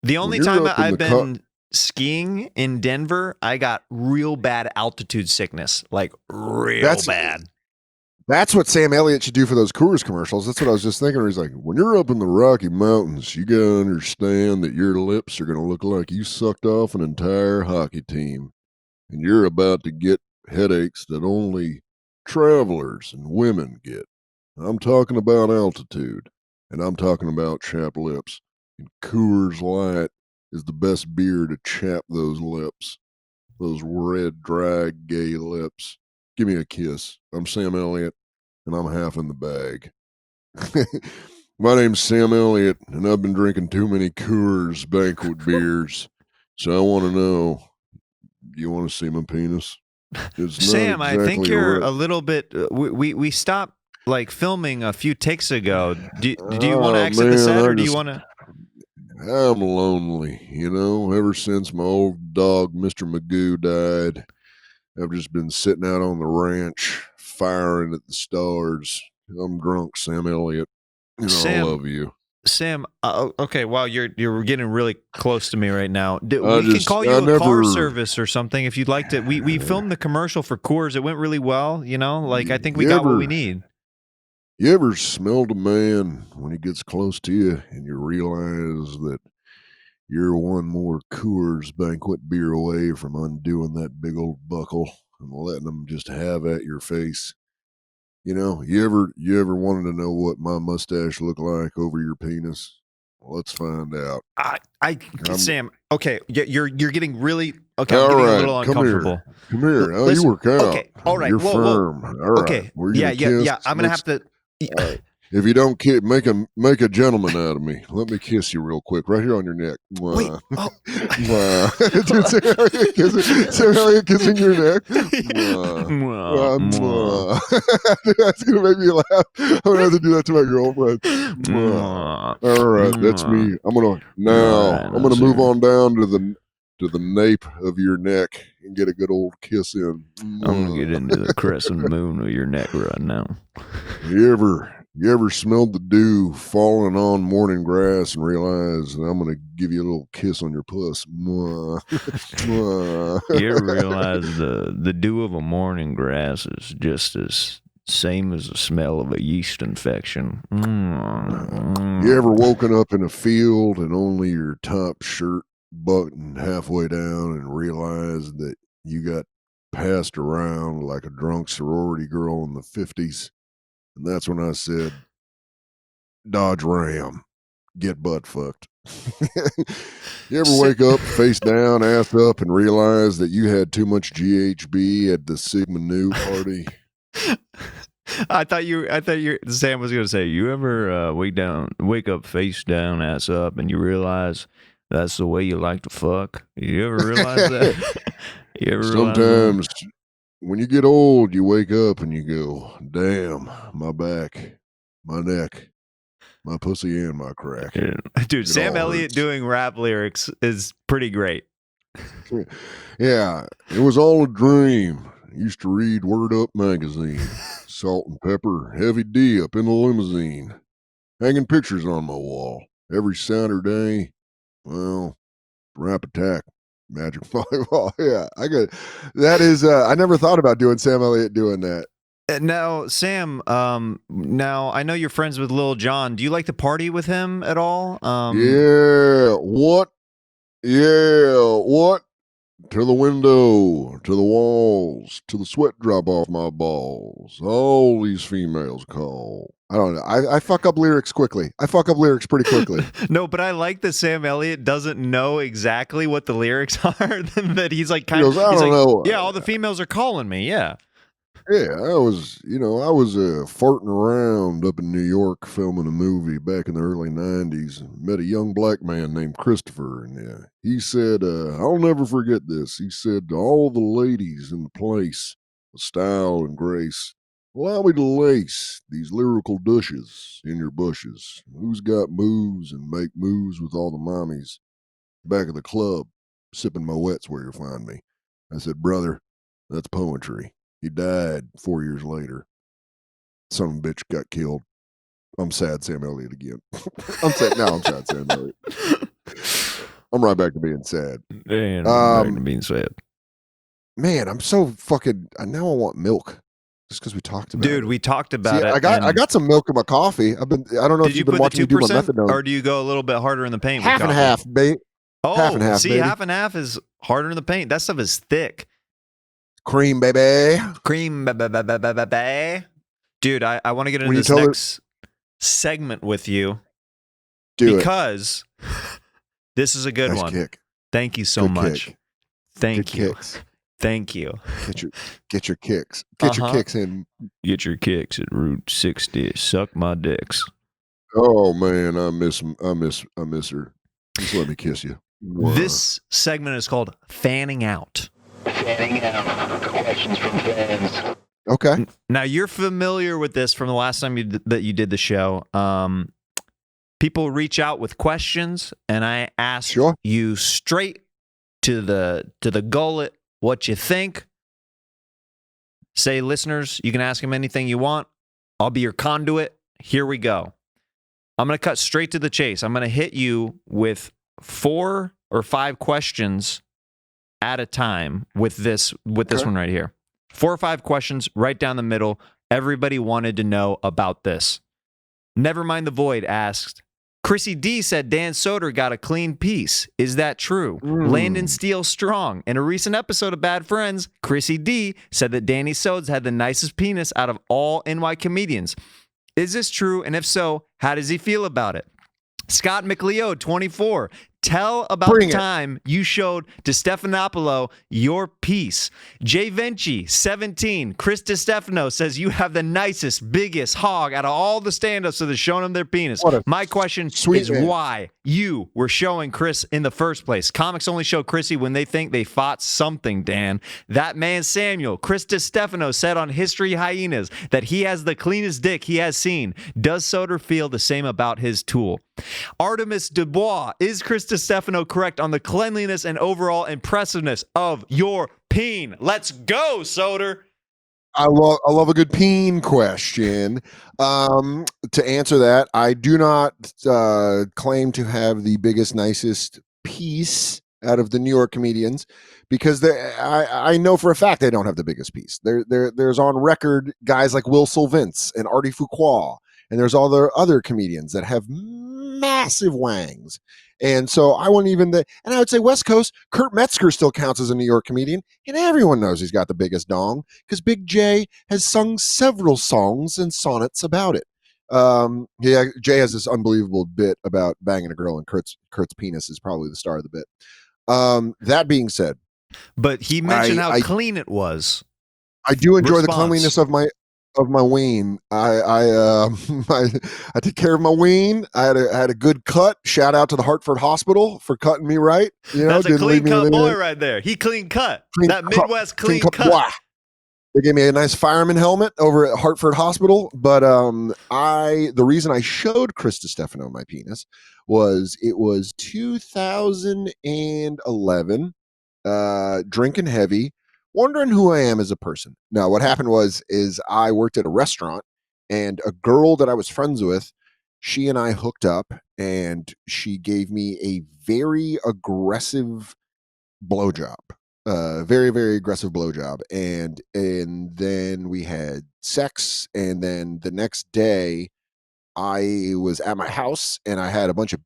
The only you're time up in I've the been skiing in Denver, I got real bad altitude sickness, like real bad. That's what Sam Elliott should do for those Coors commercials. That's what I was just thinking. He's like, when you're up in the Rocky Mountains, you gotta understand that your lips are gonna look like you sucked off an entire hockey team, and you're about to get headaches that only travelers and women get. I'm talking about altitude, and I'm talking about chapped lips. And Coors Light is the best beer to chap those lips, those red, dry, gay lips. Give me a kiss. I'm Sam Elliott, and I'm half in the bag. My name's Sam Elliott, and I've been drinking too many Coors banquet beers. So I want to know, you want to see my penis? It's Sam, not I think exactly you're right. a little bit. We stopped like filming a few takes ago. Do you want to exit the set, or do you want to? I'm lonely, ever since my old dog, Mr. Magoo, died. I've just been sitting out on the ranch, firing at the stars. I'm drunk, Sam Elliott. Sam, I love you. Sam, okay, wow, you're getting really close to me right now. We can call you I a never- car service or something if you'd like to. We filmed the commercial for Coors. It went really well, Like I think we got what we need. You ever smelled a man when he gets close to you and you realize that you're one more Coors banquet beer away from undoing that big old buckle and letting them just have at your face? You ever wanted to know what my mustache looked like over your penis? Well, let's find out. Sam, okay, you're getting really okay. All I'm getting right, a little uncomfortable. Come here. Oh, Listen, you work out. okay, all right, You're whoa. firm. All right. Okay, We're gonna yeah. kiss. I'm gonna have to. All right. If you don't make a gentleman out of me, let me kiss you real quick, right here on your neck. Mwah. Wait. Oh. Mwah. Sam Elliott kissing your neck. Mwah. Mwah. That's gonna make me laugh. I'm gonna have to do that to my girlfriend. Mwah. All right, that's me. I'm gonna move on down to the to the nape of your neck and get a good old kiss in. I'm gonna get into the crescent moon of your neck right now. You ever smelled the dew falling on morning grass and realized I'm gonna give you a little kiss on your puss? Mwah. Mwah. You ever realize the dew of a morning grass is just as same as the smell of a yeast infection? You ever woken up in a field and only your top shirt buttoned halfway down and realized that you got passed around like a drunk sorority girl in the 50s? And that's when I said, Dodge Ram, get butt fucked. You ever wake up face down, ass up, and realize that you had too much GHB at the Sigma Nu party? I thought Sam was gonna say, you ever wake up face down, ass up, and you realize that's the way you like to fuck? You ever realize that? You ever Sometimes when you get old, you wake up and you go, damn, my back, my neck, my pussy, and my crack. Dude, Sam Elliott doing rap lyrics is pretty great. Yeah, it was all a dream. Used to read Word Up magazine. Salt and pepper, heavy D up in the limousine. Hanging pictures on my wall. Every Saturday, well, rap attack. Magic volleyball. Yeah, I got that. Is I never thought about doing Sam Elliott doing that. Now, Sam, now I know you're friends with Lil Jon. Do you like to party with him at all? Yeah. What? Yeah. What? To the window, to the walls, to the sweat drop off my balls. All these females call. I don't know. I fuck up lyrics quickly. I fuck up lyrics pretty quickly. No, but I like that Sam Elliott doesn't know exactly what the lyrics are. That he's like kind of. I don't know. Yeah, all the females are calling me. Yeah. Yeah, I was farting around up in New York filming a movie back in the early 90s and met a young black man named Christopher. And he said, I'll never forget this. He said to all the ladies in the place with style and grace, allow me to lace these lyrical douches in your bushes. Who's got moves and make moves with all the mommies? Back of the club, sipping my wets where you find me. I said, brother, that's poetry. He died 4 years later. Son of a bitch got killed. I'm sad Sam Elliott again. I'm sad. Now I'm sad Sam Elliott. I'm right back to being sad. Man, I'm back to being sad. Man, I'm so fucking. Now I want milk. Just because we talked about it. Dude, we talked about it. I got some milk in my coffee. I don't know if you've been watching me do my methadone. Or do you go a little bit harder in the paint? Half and half, babe. Oh, half and half, see, baby. half and half is harder in the paint. That stuff is thick. Cream, baby. Cream, baby. Dude, I want to get into this next segment with you. Because this is a good one. Kick. Thank you so much. Kick. Thank good you. Kicks. Thank you. Get your kicks. Get your kicks in. Get your kicks at Route 60. Suck my dicks. Oh man, I miss her. Just let me kiss you. Wow. This segment is called Fanning Out. Fanning Out. Questions from fans. Okay. Now you're familiar with this from the last time that you did the show. People reach out with questions, and I ask you straight to the gullet what you think. Say, listeners, you can ask him anything you want. I'll be your conduit. Here we go. I'm going to cut straight to the chase. I'm going to hit you with 4 or 5 questions at a time with this one right here. 4 or 5 questions right down the middle. Everybody wanted to know about this. Nevermind the Void asked, Chrissy D said Dan Soder got a clean piece. Is that true? Landon Steele Strong. In a recent episode of Bad Friends, Chrissy D said that Danny Sodes had the nicest penis out of all NY comedians. Is this true? And if so, how does he feel about it? Scott McLeod, 24. Tell about the time you showed to Stephanopoulos your piece. Jay Venchey, 17. Chris DiStefano says you have the nicest, biggest hog out of all the stand-ups that have shown him their penis. My question is why you were showing Chris in the first place. Comics only show Chrissy when they think they fought something, Dan. That man Samuel, Chris DiStefano, said on History Hyenas that he has the cleanest dick he has seen. Does Soder feel the same about his tool? Artemis Dubois, is Chris DiStefano correct on the cleanliness and overall impressiveness of your peen? Let's go, Soder. I love a good peen question. To answer that, I do not claim to have the biggest, nicest piece out of the New York comedians because I know for a fact they don't have the biggest piece. There's on record guys like Will Sylvince and Artie Fuqua, and there's all the other comedians that have massive wangs. And so I wouldn't even, and I would say West Coast, Kurt Metzger still counts as a New York comedian, and everyone knows he's got the biggest dong because Big J has sung several songs and sonnets about it. Yeah, Jay has this unbelievable bit about banging a girl, and Kurt's penis is probably the star of the bit. That being said, but he mentioned how clean it was. I do enjoy the cleanliness of my ween. I take care of my ween. I had a good cut. Shout out to the Hartford Hospital for cutting me right. You know, that's a clean cut boy right there. He clean cut. That Midwest clean cut. They gave me a nice fireman helmet over at Hartford Hospital. But the reason I showed Chris DiStefano my penis was it was 2011, drinking heavy, wondering who I am as a person. Now, what happened is I worked at a restaurant, and a girl that I was friends with, she and I hooked up, and she gave me a very aggressive blowjob. Very, very aggressive blowjob. And then we had sex, and then the next day I was at my house, and I had a bunch of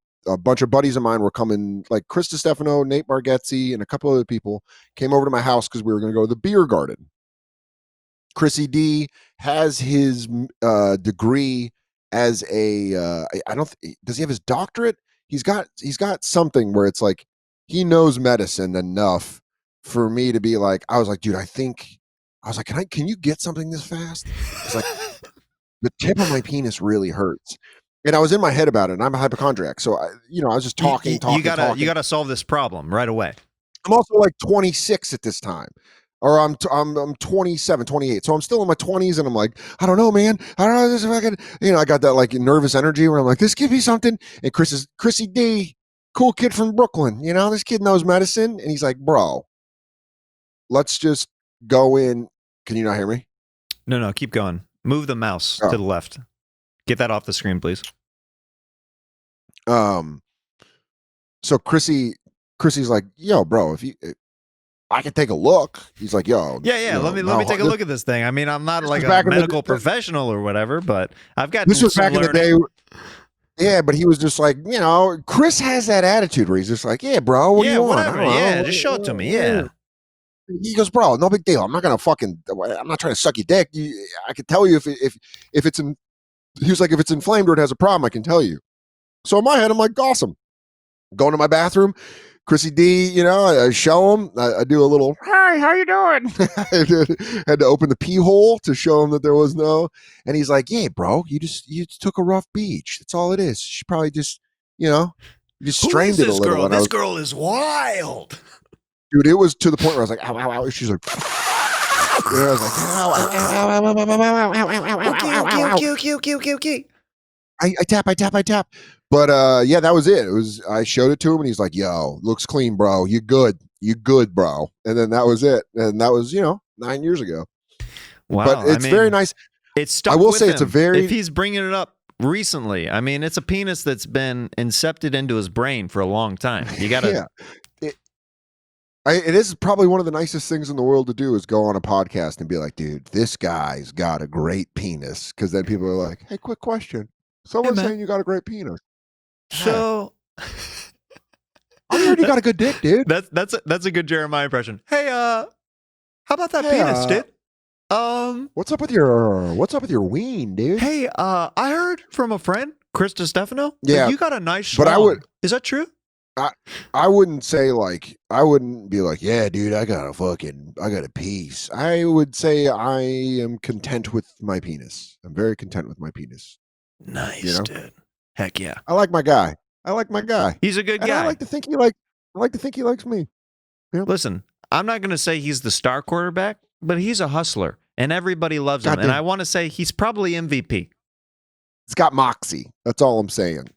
buddies of mine were coming, like Chris DiStefano, Nate Bargatze, and a couple other people came over to my house because we were going to go to the beer garden. Chrissy D has his degree as a does he have his doctorate? He's got something where it's like he knows medicine enough for me to be like, I was like, dude, can you get something this fast? It's like the tip of my penis really hurts. And I was in my head about it, and I'm a hypochondriac. So, I was just talking. You gotta solve this problem right away. I'm also like 26 at this time. Or I'm 27, 28. So I'm still in my 20s, and I'm like, I don't know, man. I don't know this if I could, I got that like nervous energy where I'm like, this could be something. And Chrissy D, cool kid from Brooklyn. This kid knows medicine. And he's like, bro, let's just go in. Can you not hear me? No, keep going. Move the mouse to the left. Get that off the screen, please. So Chrissy's like, yo, bro, if I can take a look. He's like, yo. Yeah. Let me take a look at this thing. I mean, I'm not like a medical professional or whatever, but I've got this was back in the day. Yeah, but he was just like, Chris has that attitude where he's just like, yeah, bro, what do you want? Yeah, just show it to me. Yeah. He goes, bro, no big deal. I'm not not trying to suck your dick. I can tell you if it's in. He was like, if it's inflamed or it has a problem, I can tell you. So in my head, I'm like, awesome. Going to my bathroom, Chrissy D, I show him. I do a little, hi, how you doing? Had to open the pee hole to show him that there was no. And he's like, yeah, bro, you just took a rough beach. That's all it is. She probably just, you just strained it a little. Girl? This girl is wild. Dude, it was to the point where I was like, ow, ow, ow. She's like, I was like, ow, ow, ow, ow, ow, ow, ow. I tap. But yeah, that was it. I showed it to him, and he's like, yo, looks clean, bro. You good, bro. And then that was it. And that was, 9 years ago. Wow. But it's very nice. It's stuck. I will with say him. it's a very. If he's bringing it up recently, I mean, it's a penis that's been incepted into his brain for a long time. You got to. Yeah. It is probably one of the nicest things in the world to do is go on a podcast and be like, dude, this guy's got a great penis. Because then people are like, hey, quick question. Someone's saying you got a great penis. So I heard you got a good dick, dude. That's a good Jeremiah impression. Hey, how about that penis, dude? What's up with your ween, dude? Hey, I heard from a friend, Chris DiStefano. Yeah, you got a nice. But is that true? I wouldn't be like, yeah, dude, I got a piece. I would say I am content with my penis. I'm very content with my penis. Nice, dude. Heck yeah. I like my guy. He's a good guy. And I like to think he likes me. Yeah. Listen, I'm not going to say he's the star quarterback, but he's a hustler, and everybody loves him. And I want to say he's probably MVP. It's got moxie. That's all I'm saying.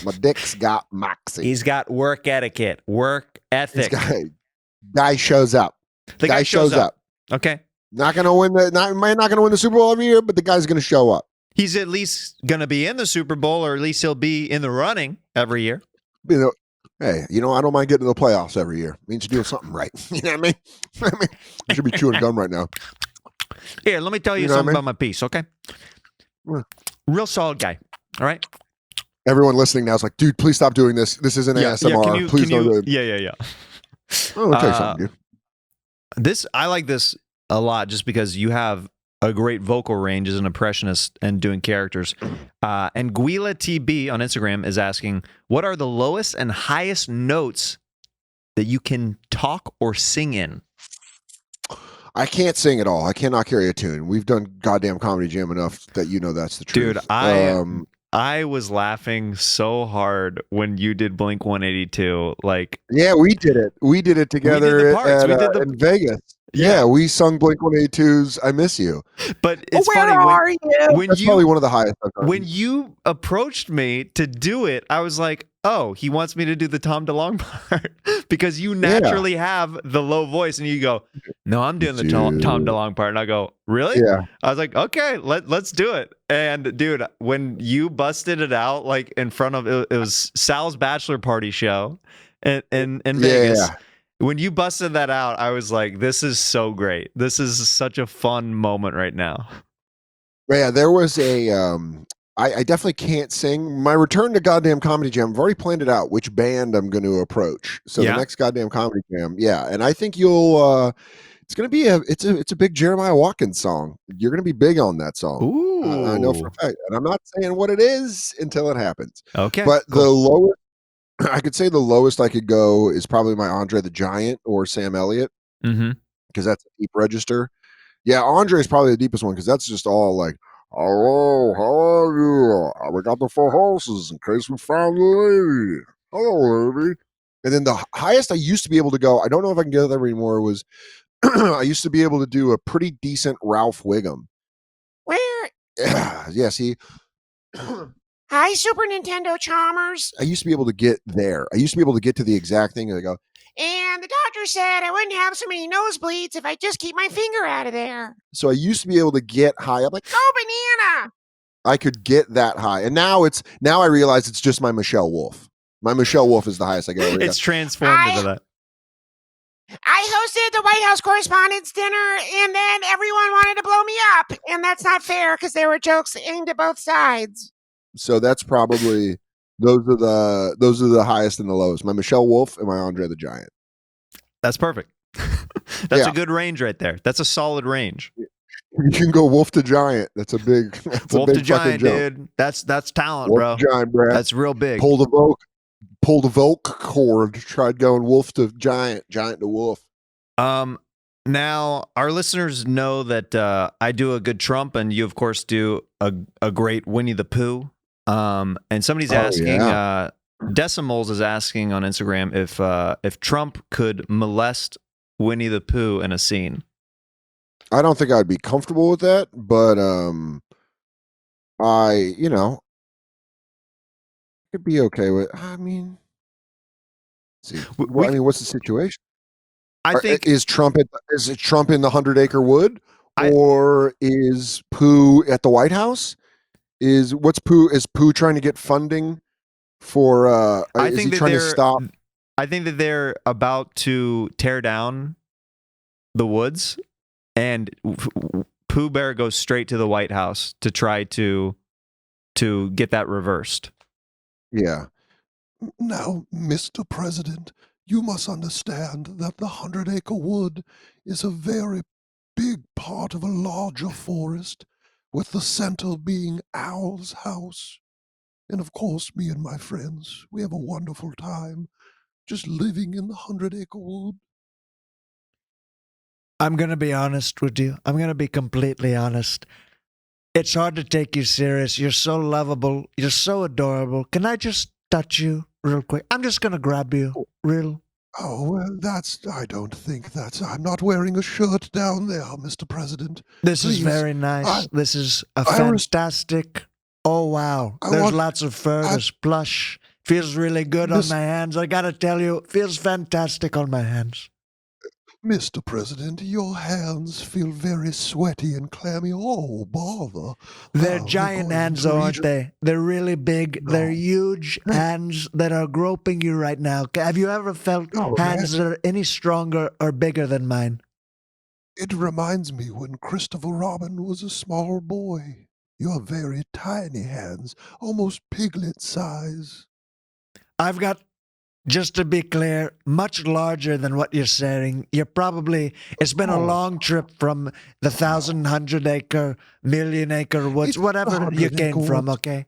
My dick's got moxie. He's got work etiquette, work ethic. Guy shows up. The guy shows up. Okay. Might not gonna win the Super Bowl every year, but the guy's gonna show up. He's at least gonna be in the Super Bowl, or at least he'll be in the running every year. Hey, I don't mind getting to the playoffs every year. It means you're doing something right. You know what I mean? I should be chewing gum right now. Here, let me tell you something about my piece, okay? Real solid guy. All right. Everyone listening now is like, dude, please stop doing this. This isn't ASMR. Please don't do it. Yeah. Oh, okay, something, dude. I like this a lot just because you have a great vocal range as an impressionist and doing characters. And Guila TB on Instagram is asking, what are the lowest and highest notes that you can talk or sing in? I can't sing at all. I cannot carry a tune. We've done goddamn Comedy Jam enough that that's the truth. Dude, I was laughing so hard when you did Blink 182. Yeah, we did it. We did it together in Vegas. Yeah, we sung Blink 182's "I Miss You." But it's funny. That's probably one of the highest I've done. When you approached me to do it, I was like, "Oh, he wants me to do the Tom DeLonge part," because you naturally have the low voice, and you go, "No, I'm doing the Tom DeLonge part," and I go, "Really?" Yeah. I was like, "Okay, let's do it." And dude, when you busted it out in front of it was Sal's bachelor party show in Vegas. Yeah. When you busted that out, I was like, this is so great. This is such a fun moment right now. Yeah, there was I definitely can't sing. My return to goddamn Comedy Jam, I've already planned it out, which band I'm going to approach. So the next goddamn Comedy Jam, and I think you'll, it's going to be it's a big Jeremiah Watkins song. You're going to be big on that song. Ooh. I know for a fact. And I'm not saying what it is until it happens. Okay. But the lowest, I could say the lowest I could go is probably my Andre the Giant or Sam Elliott, because that's a deep register. Yeah, Andre is probably the deepest one because that's just all like, "Hello, how are you? We got the 4 horses in case we found the lady. Hello, lady." And then the highest I used to be able to go, I don't know if I can get there anymore, was I used to be able to do a pretty decent Ralph Wiggum. Where? Yeah, see. Hi, Super Nintendo Chalmers. I used to be able to get there. I used to be able to get to the exact thing. And I go, and the doctor said I wouldn't have so many nosebleeds if I just keep my finger out of there. So I used to be able to get high. I'm like, oh, banana. I could get that high. And now I realize it's just my Michelle Wolf. My Michelle Wolf is the highest I get. It's transformed into that. I hosted the White House Correspondents' Dinner, and then everyone wanted to blow me up. And that's not fair because there were jokes aimed at both sides. So that's probably those are the highest and the lowest. My Michelle Wolf and my Andre the Giant. That's perfect. That's a good range right there. That's a solid range. You can go Wolf to Giant. That's a big Wolf to Giant, dude. That's talent, Wolf to Giant, bro. That's real big. Pull the Volk chord. Tried going Wolf to Giant, Giant to Wolf. Now, our listeners know that I do a good Trump, and you, of course, do a great Winnie the Pooh. And somebody's asking, Decimals is asking on Instagram if Trump could molest Winnie the Pooh in a scene. I don't think I'd be comfortable with that, but I could be okay with. I mean, see, what's the situation? I think is it Trump in the 100-acre wood, or is Pooh at the White House? Is Pooh trying to get funding for? I think trying to stop. I think that they're about to tear down the woods, and Pooh Bear goes straight to the White House to try to get that reversed. Yeah. Now, Mr. President, you must understand that the 100-acre wood is a very big part of a larger forest, with the center being Owl's house. And of course, me and my friends, we have a wonderful time just living in the 100-acre wood. I'm going to be honest with you. I'm going to be completely honest. It's hard to take you serious. You're so lovable. You're so adorable. Can I just touch you real quick? I'm just going to grab you real. Oh, well, I don't think I'm not wearing a shirt down there, Mr. President. This is very nice. This is a fantastic Oh, wow. There's lots of fur. There's plush. Feels really good on my hands. I gotta tell you, it feels fantastic on my hands. Mr. President, your hands feel very sweaty and clammy. Oh, bother. They're giant hands, aren't they? They're really big. No. They're huge hands that are groping you right now. Have you ever felt hands that are any stronger or bigger than mine? It reminds me when Christopher Robin was a small boy. Your very tiny hands, almost piglet size. I've got, just to be clear, much larger than what you're saying. You're probably, it's been a long trip from the 1,100 acre, million acre woods, whatever you came from, okay?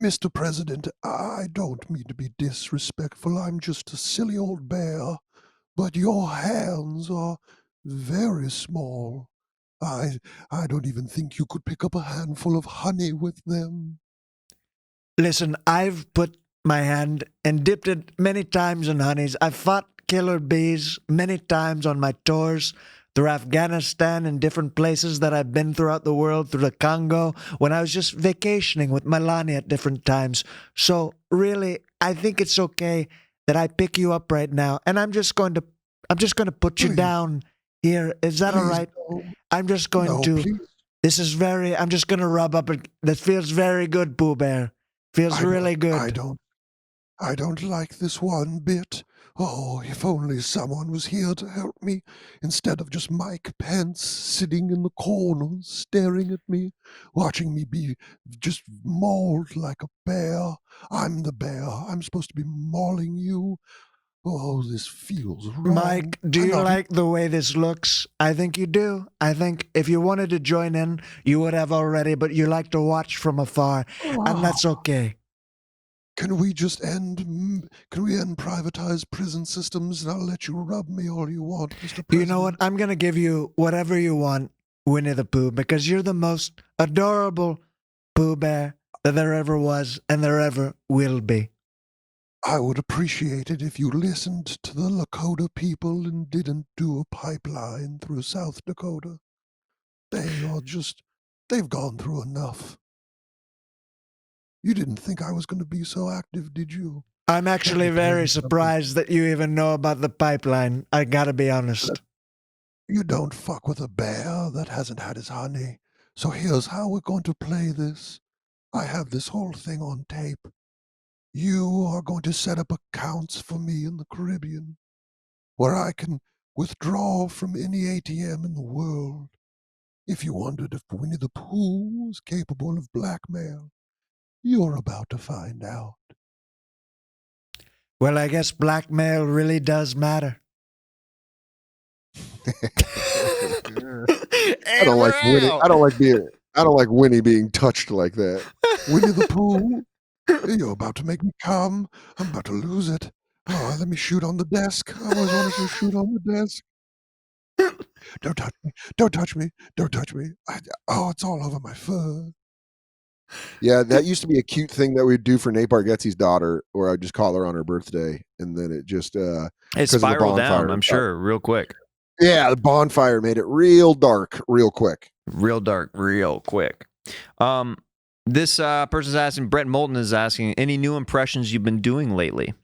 Mr. President, I don't mean to be disrespectful. I'm just a silly old bear. But your hands are very small. I don't even think you could pick up a handful of honey with them. Listen, I've put my hand and dipped it many times in honeys. I've fought killer bees many times on my tours through Afghanistan and different places that I've been throughout the world, through the Congo, when I was just vacationing with Milani at different times. So really, I think it's okay that I pick you up right now, and I'm just going to put you down here. Is that all right? No. I'm just going to. Please. I'm just going to rub up. That feels very good, Pooh Bear. Feels really good. I don't like this one bit. Oh, if only someone was here to help me, instead of just Mike Pence sitting in the corner staring at me, watching me be just mauled like a bear. I'm the bear. I'm supposed to be mauling you. Oh, this feels wrong. Mike, do you like the way this looks? I think you do. I think if you wanted to join in, you would have already, but you like to watch from afar, and that's okay. Can we end privatized prison systems, and I'll let you rub me all you want, Mr. President? You know what? I'm going to give you whatever you want, Winnie the Pooh, because you're the most adorable Pooh Bear that there ever was and there ever will be. I would appreciate it if you listened to the Lakota people and didn't do a pipeline through South Dakota. They've gone through enough. You didn't think I was going to be so active, did you? I'm actually very surprised that you even know about the pipeline. I gotta be honest. You don't fuck with a bear that hasn't had his honey. So here's how we're going to play this. I have this whole thing on tape. You are going to set up accounts for me in the Caribbean, where I can withdraw from any ATM in the world. If you wondered if Winnie the Pooh was capable of blackmail, you're about to find out. Well, I guess blackmail really does matter. I don't like Winnie. I don't like Winnie being touched like that. Winnie the Pooh, you're about to make me come. I'm about to lose it. Oh, let me shoot on the desk. I always wanted to shoot on the desk. Don't touch me. Don't touch me. Don't touch me. It's all over my fur. Yeah, that used to be a cute thing that we'd do for Nate Bargatze's daughter, or I'd just call her on her birthday, and then it just it spiraled down, I'm sure, real quick. Yeah, the bonfire made it real dark, real quick. Real dark, real quick. This person's asking, Brett Moulton is asking, any new impressions you've been doing lately?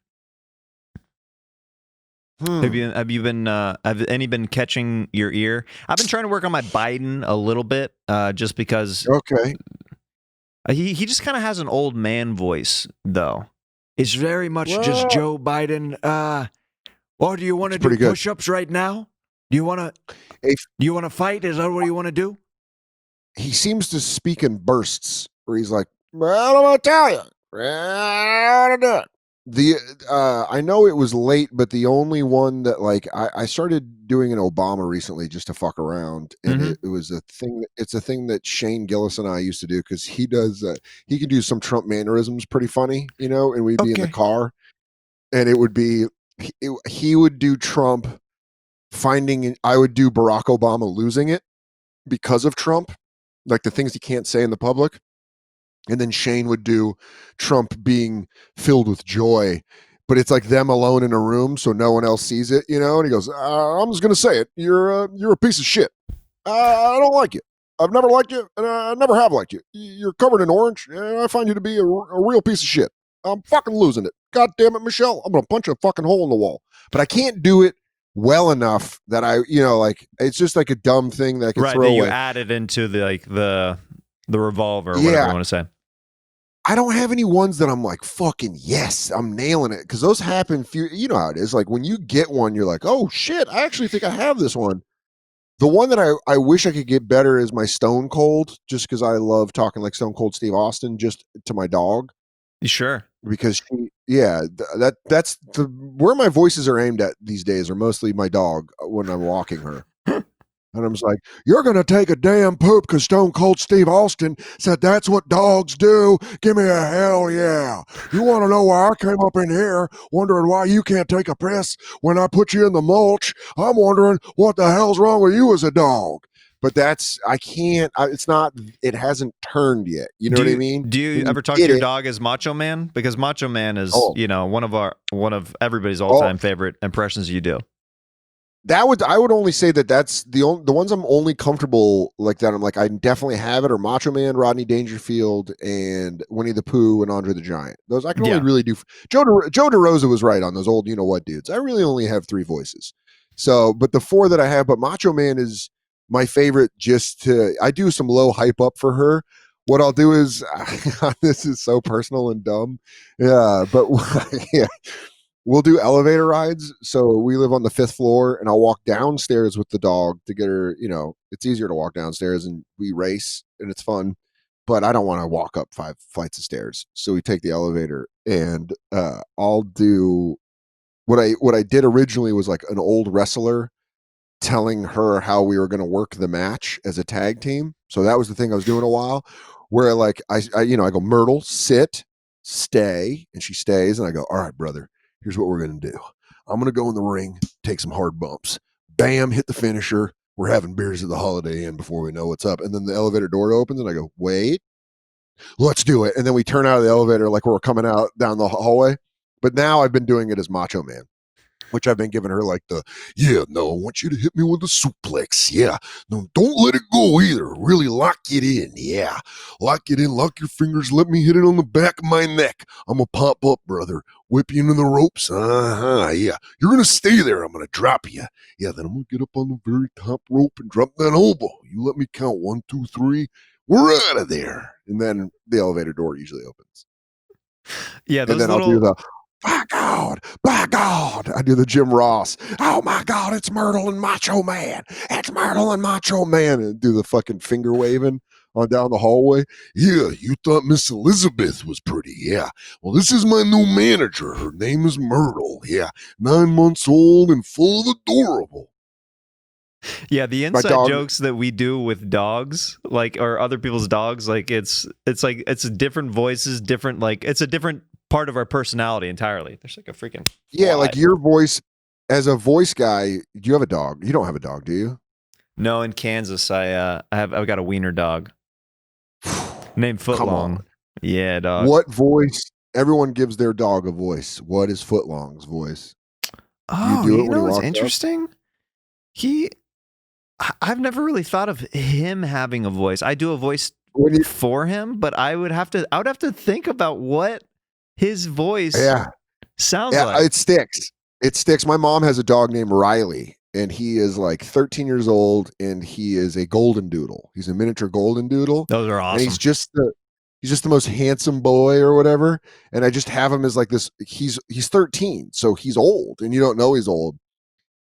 Have any been catching your ear? I've been trying to work on my Biden a little bit, just because. Okay. He just kind of has an old man voice, though. It's very much just Joe Biden. Do you want to do push-ups right now? Do you want to fight? Is that what you want to do? He seems to speak in bursts, where he's like, "Well, I'm gonna tell you, I want to do it." I know it was late, but the only one that I started doing an Obama recently just to fuck around, and it was a thing. It's a thing that Shane Gillis and I used to do because he does. He can do some Trump mannerisms, pretty funny, and we'd be in the car, and it would be he would do Trump finding. I would do Barack Obama losing it because of Trump, like the things he can't say in the public. And then Shane would do Trump being filled with joy, but it's like them alone in a room, so no one else sees it, And he goes, "I'm just gonna say it. You're a piece of shit. I don't like you. I've never liked you, and I never have liked you. You're covered in orange, and I find you to be a real piece of shit. I'm fucking losing it. God damn it, Michelle. I'm going to punch a fucking hole in the wall. But I can't do it well enough that like, it's just like a dumb thing that I can throw that you away. added into the revolver, or whatever you want to say. I don't have any ones that I'm like, fucking yes, I'm nailing it. Because those happen, you know how it is. Like when you get one, you're like, oh shit, I actually think I have this one. The one that I wish I could get better is my Stone Cold, just because I love talking like Stone Cold Steve Austin just to my dog. Sure. Because that's where my voices are aimed at these days are mostly my dog when I'm walking her. And I'm just like, you're going to take a damn poop because Stone Cold Steve Austin said that's what dogs do. Give me a hell yeah. You want to know why I came up in here wondering why you can't take a piss when I put you in the mulch? I'm wondering what the hell's wrong with you as a dog. But it hasn't turned yet. You know what I mean? Do you ever talk to your dog as Macho Man? Because Macho Man is, one of everybody's all-time favorite impressions you do. I would only say that's the ones I'm only comfortable like that. I'm like, I definitely have it, or Macho Man, Rodney Dangerfield, and Winnie the Pooh and Andre the Giant. Those I can only really do. Joe DeRosa was right on those old, you know what, dudes. I really only have 3 voices. So, but the 4 that I have, but Macho Man is my favorite. I do some low hype up for her. What I'll do is, this is so personal and dumb. Yeah, but yeah. We'll do elevator rides. So we live on the 5th floor, and I'll walk downstairs with the dog to get her, it's easier to walk downstairs, and we race and it's fun, but I don't want to walk up 5 flights of stairs. So we take the elevator, and I'll do what I did originally was like an old wrestler telling her how we were going to work the match as a tag team. So that was the thing I was doing a while, where like I go, Myrtle, sit, stay, and she stays, and I go, all right, brother, here's what we're going to do. I'm going to go in the ring, take some hard bumps. Bam, hit the finisher. We're having beers at the Holiday Inn before we know what's up. And then the elevator door opens, and I go, wait, let's do it. And then we turn out of the elevator like we're coming out down the hallway. But now I've been doing it as Macho Man, which I've been giving her like I want you to hit me with a suplex. Yeah. No, don't let it go either. Really lock it in. Yeah. Lock it in. Lock your fingers. Let me hit it on the back of my neck. I'm going to pop up, brother. Whip you into the ropes. Yeah. You're going to stay there. I'm going to drop you. Yeah. Then I'm going to get up on the very top rope and drop that elbow. You let me count 1, 2, 3. We're out of there. And then the elevator door usually opens. Yeah. And then I'll do the, by God, I do the Jim Ross. Oh my God, it's Myrtle and Macho Man. It's Myrtle and Macho Man. And do the fucking finger waving on down the hallway. Yeah, you thought Miss Elizabeth was pretty. Yeah. Well, this is my new manager. Her name is Myrtle. Yeah. 9 months old and full of adorable. Yeah, the inside jokes that we do with dogs, like, or other people's dogs, like it's different voices, different, like it's a different part of our personality entirely. There's like a freaking like your voice as a voice guy. Do you have a dog? You don't have a dog, do you? No, in Kansas, I've got a wiener dog named Footlong. Yeah, dog. What voice? Everyone gives their dog a voice. What is Footlong's voice? Oh, you know what's interesting? I've never really thought of him having a voice. I do a voice for him, but I would have to think about what his voice sounds like. It sticks. My mom has a dog named Riley, and he is like 13 years old, and he is a golden doodle. He's a miniature golden doodle. Those are awesome. And he's just the most handsome boy or whatever. And I just have him as like this. He's 13, so he's old, and you don't know he's old.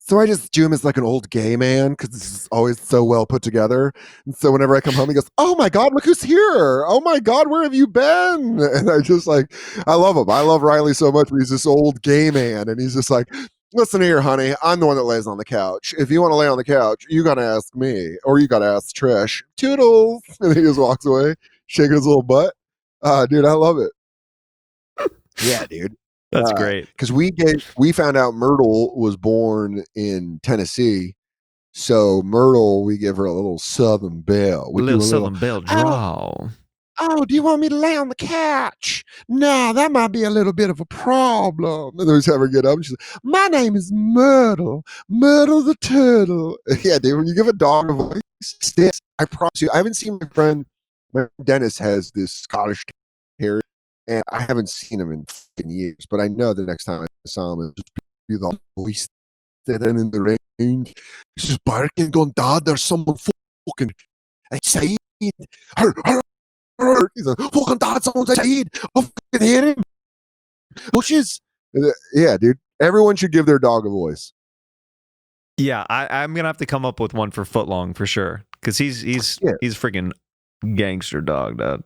So I just do him as like an old gay man because this is always so well put together. And so whenever I come home, he goes, "Oh my God, look who's here! Oh my God, where have you been?" And I just I love him. I love Riley so much. But he's this old gay man, and he's just like, "Listen here, honey. I'm the one that lays on the couch. If you want to lay on the couch, you got to ask me, or you got to ask Trish. Toodles." And he just walks away, shaking his little butt. Dude, I love it. Yeah, dude. That's great. Because we found out Myrtle was born in Tennessee. So Myrtle, we give her a little Southern Belle. We little Southern Belle drawl. Oh, do you want me to lay on the couch? No, that might be a little bit of a problem. And then we have her get up and she's like, "My name is Myrtle. Myrtle the turtle." Yeah, dude, when you give a dog a voice, sticks. I promise you. I haven't seen my friend Dennis has this Scottish Terrier, and I haven't seen him in fucking years. But I know the next time I saw him, it would just be the voice sitting in the rain. He's just barking, going, "Dad, there's someone fucking outside." He's like, "Fucking dad, someone's outside. I fucking hear him." Bushes. Yeah, dude. Everyone should give their dog a voice. Yeah, I'm gonna have to come up with one for Footlong for sure, because he's freaking gangster dog, dude.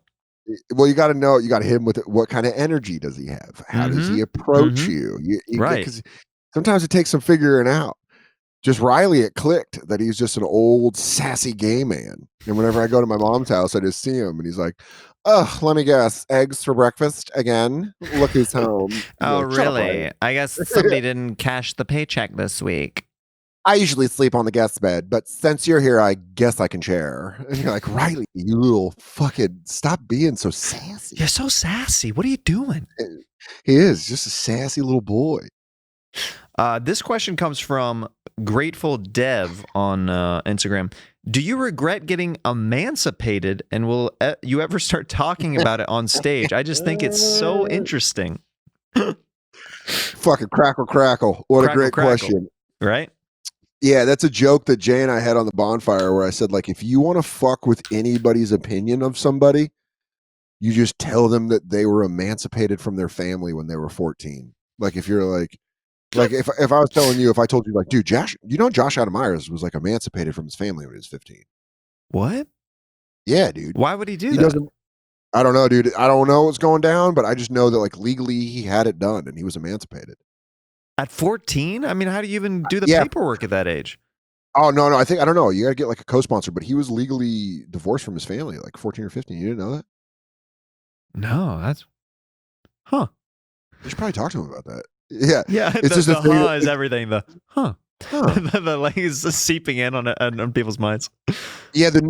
Well, you got to know, you got to hit him with what kind of energy does he have? How does he approach you? Right. Because sometimes it takes some figuring out. Just Riley, it clicked that he's just an old sassy gay man. And whenever I go to my mom's house, I just see him, and he's like, "Oh, let me guess, eggs for breakfast again? Look who's home." Oh, like, really? I guess somebody didn't cash the paycheck this week. I usually sleep on the guest bed, but since you're here, I guess I can share. And you're like, "Riley, you little fucking stop being so sassy." You're so sassy. What are you doing? He is just a sassy little boy. This question comes from Grateful Dev on Instagram. Do you regret getting emancipated, and will you ever start talking about it on stage? I just think it's so interesting. Fucking crackle. What a great question. Right? Yeah, that's a joke that Jay and I had on the Bonfire where I said, like, if you want to fuck with anybody's opinion of somebody, you just tell them that they were emancipated from their family when they were 14. Like, if you're like if I was telling you, if I told you, like, dude, Josh Adam Myers was like emancipated from his family when he was 15. What? Yeah, dude. Why would he do that? I don't know, dude. I don't know what's going down, but I just know that, like, legally he had it done and he was emancipated. At 14? I mean, how do you even do the paperwork at that age? Oh, no. I don't know. You got to get like a co-sponsor, but he was legally divorced from his family, like 14 or 15. You didn't know that? No, that's... Huh. You should probably talk to him about that. Yeah. Yeah, it's just the is everything. The the like is seeping in on people's minds. Yeah, the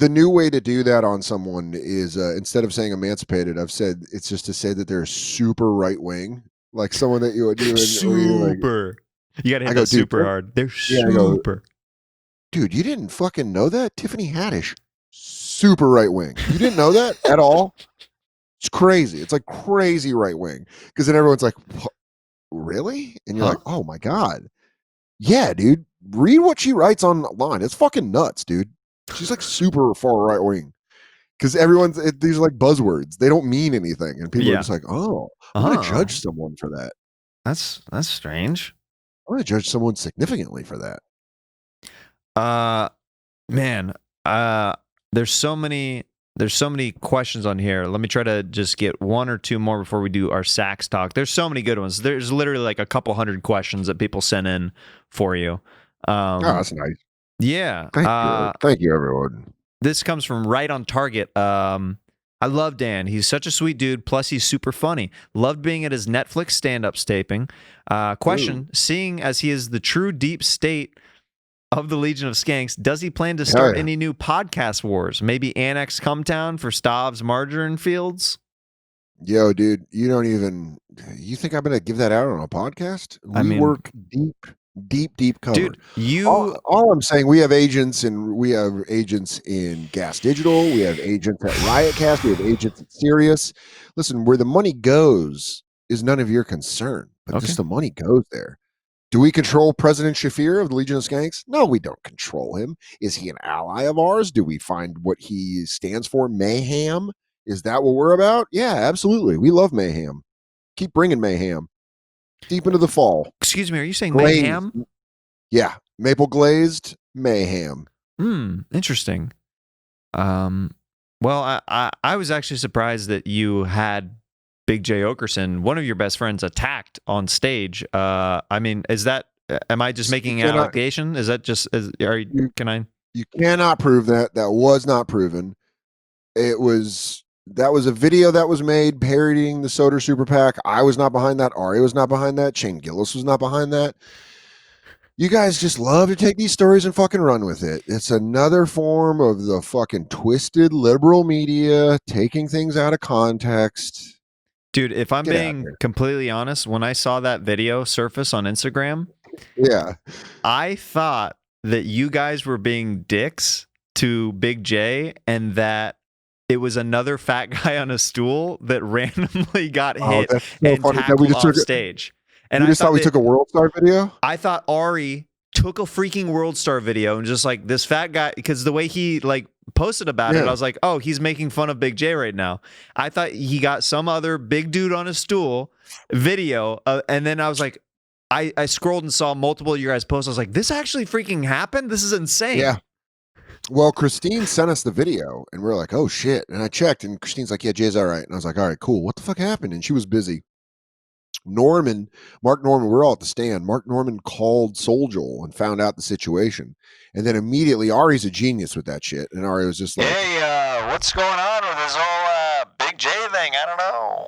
new way to do that on someone is instead of saying emancipated, I've said it's just to say that they're super right wing, like someone that you would do. Super. You got to hit that super hard. They're super. Dude, you didn't fucking know that? Tiffany Haddish, super right wing. You didn't know that at all? It's crazy. It's like crazy right wing. Because then everyone's like, really? And you're like, oh my God. Yeah, dude. Read what she writes online. It's fucking nuts, dude. She's like super far right wing. Because these are like buzzwords. They don't mean anything. And people are just like, oh, I'm going to judge someone for that. That's strange. I'm going to judge someone significantly for that. Man, there's so many questions on here. Let me try to just get one or two more before we do our sax talk. There's so many good ones. There's literally like a couple hundred questions that people sent in for you. Oh, that's nice. Yeah. Thank you, everyone. This comes from Right on Target. I love Dan. He's such a sweet dude. Plus, he's super funny. Loved being at his Netflix stand-ups taping. Question, seeing as he is the true deep state of the Legion of Skanks, does he plan to start any new podcast wars? Maybe Annex Cumtown for Stav's Margarine Fields? Yo, dude, you think I'm going to give that out on a podcast? We work deep cover. Dude, all I'm saying, we have agents in Gas Digital, we have agents at Riotcast, we have agents at Sirius. Listen, where the money goes is none of your concern, but just the money goes there. Do we control President Shafir of the Legion of Skanks? No, we don't control him. Is he an ally of ours? Do we find what he stands for? Mayhem? Is that what we're about? Yeah, absolutely. We love mayhem. Keep bringing mayhem. Deep into the fall. Excuse me, are you saying mayhem? Yeah, maple glazed mayhem. Interesting. Well, I was actually surprised that you had Big J Okerson, one of your best friends, attacked on stage. I mean, is that? Am I just making an allegation? Is that just? You cannot prove that. That was not proven. That was a video that was made parodying the Soder Super PAC. I was not behind that. Ari was not behind that. Shane Gillis was not behind that. You guys just love to take these stories and fucking run with it. It's another form of the fucking twisted liberal media taking things out of context. Dude, if I'm being completely honest, when I saw that video surface on Instagram, yeah, I thought that you guys were being dicks to Big J and that it was another fat guy on a stool that randomly got hit that's so and funny. tackled just off took stage. And you just thought we took a World Star video? I thought Ari took a freaking World Star video and just like this fat guy, because the way he like posted about it, I was like, oh, he's making fun of Big J right now. I thought he got some other big dude on a stool video, and then I was like, I scrolled and saw multiple of your guys' posts. I was like, this actually freaking happened? This is insane. Yeah. Well, Christine sent us the video, and we're like, oh, shit. And I checked, and Christine's like, yeah, Jay's all right. And I was like, all right, cool. What the fuck happened? And she was busy. Mark Norman, we're all at the stand. Mark Norman called Souljoel and found out the situation. And then immediately, Ari's a genius with that shit. And Ari was just like, hey, what's going on with this whole Big J thing? I don't know.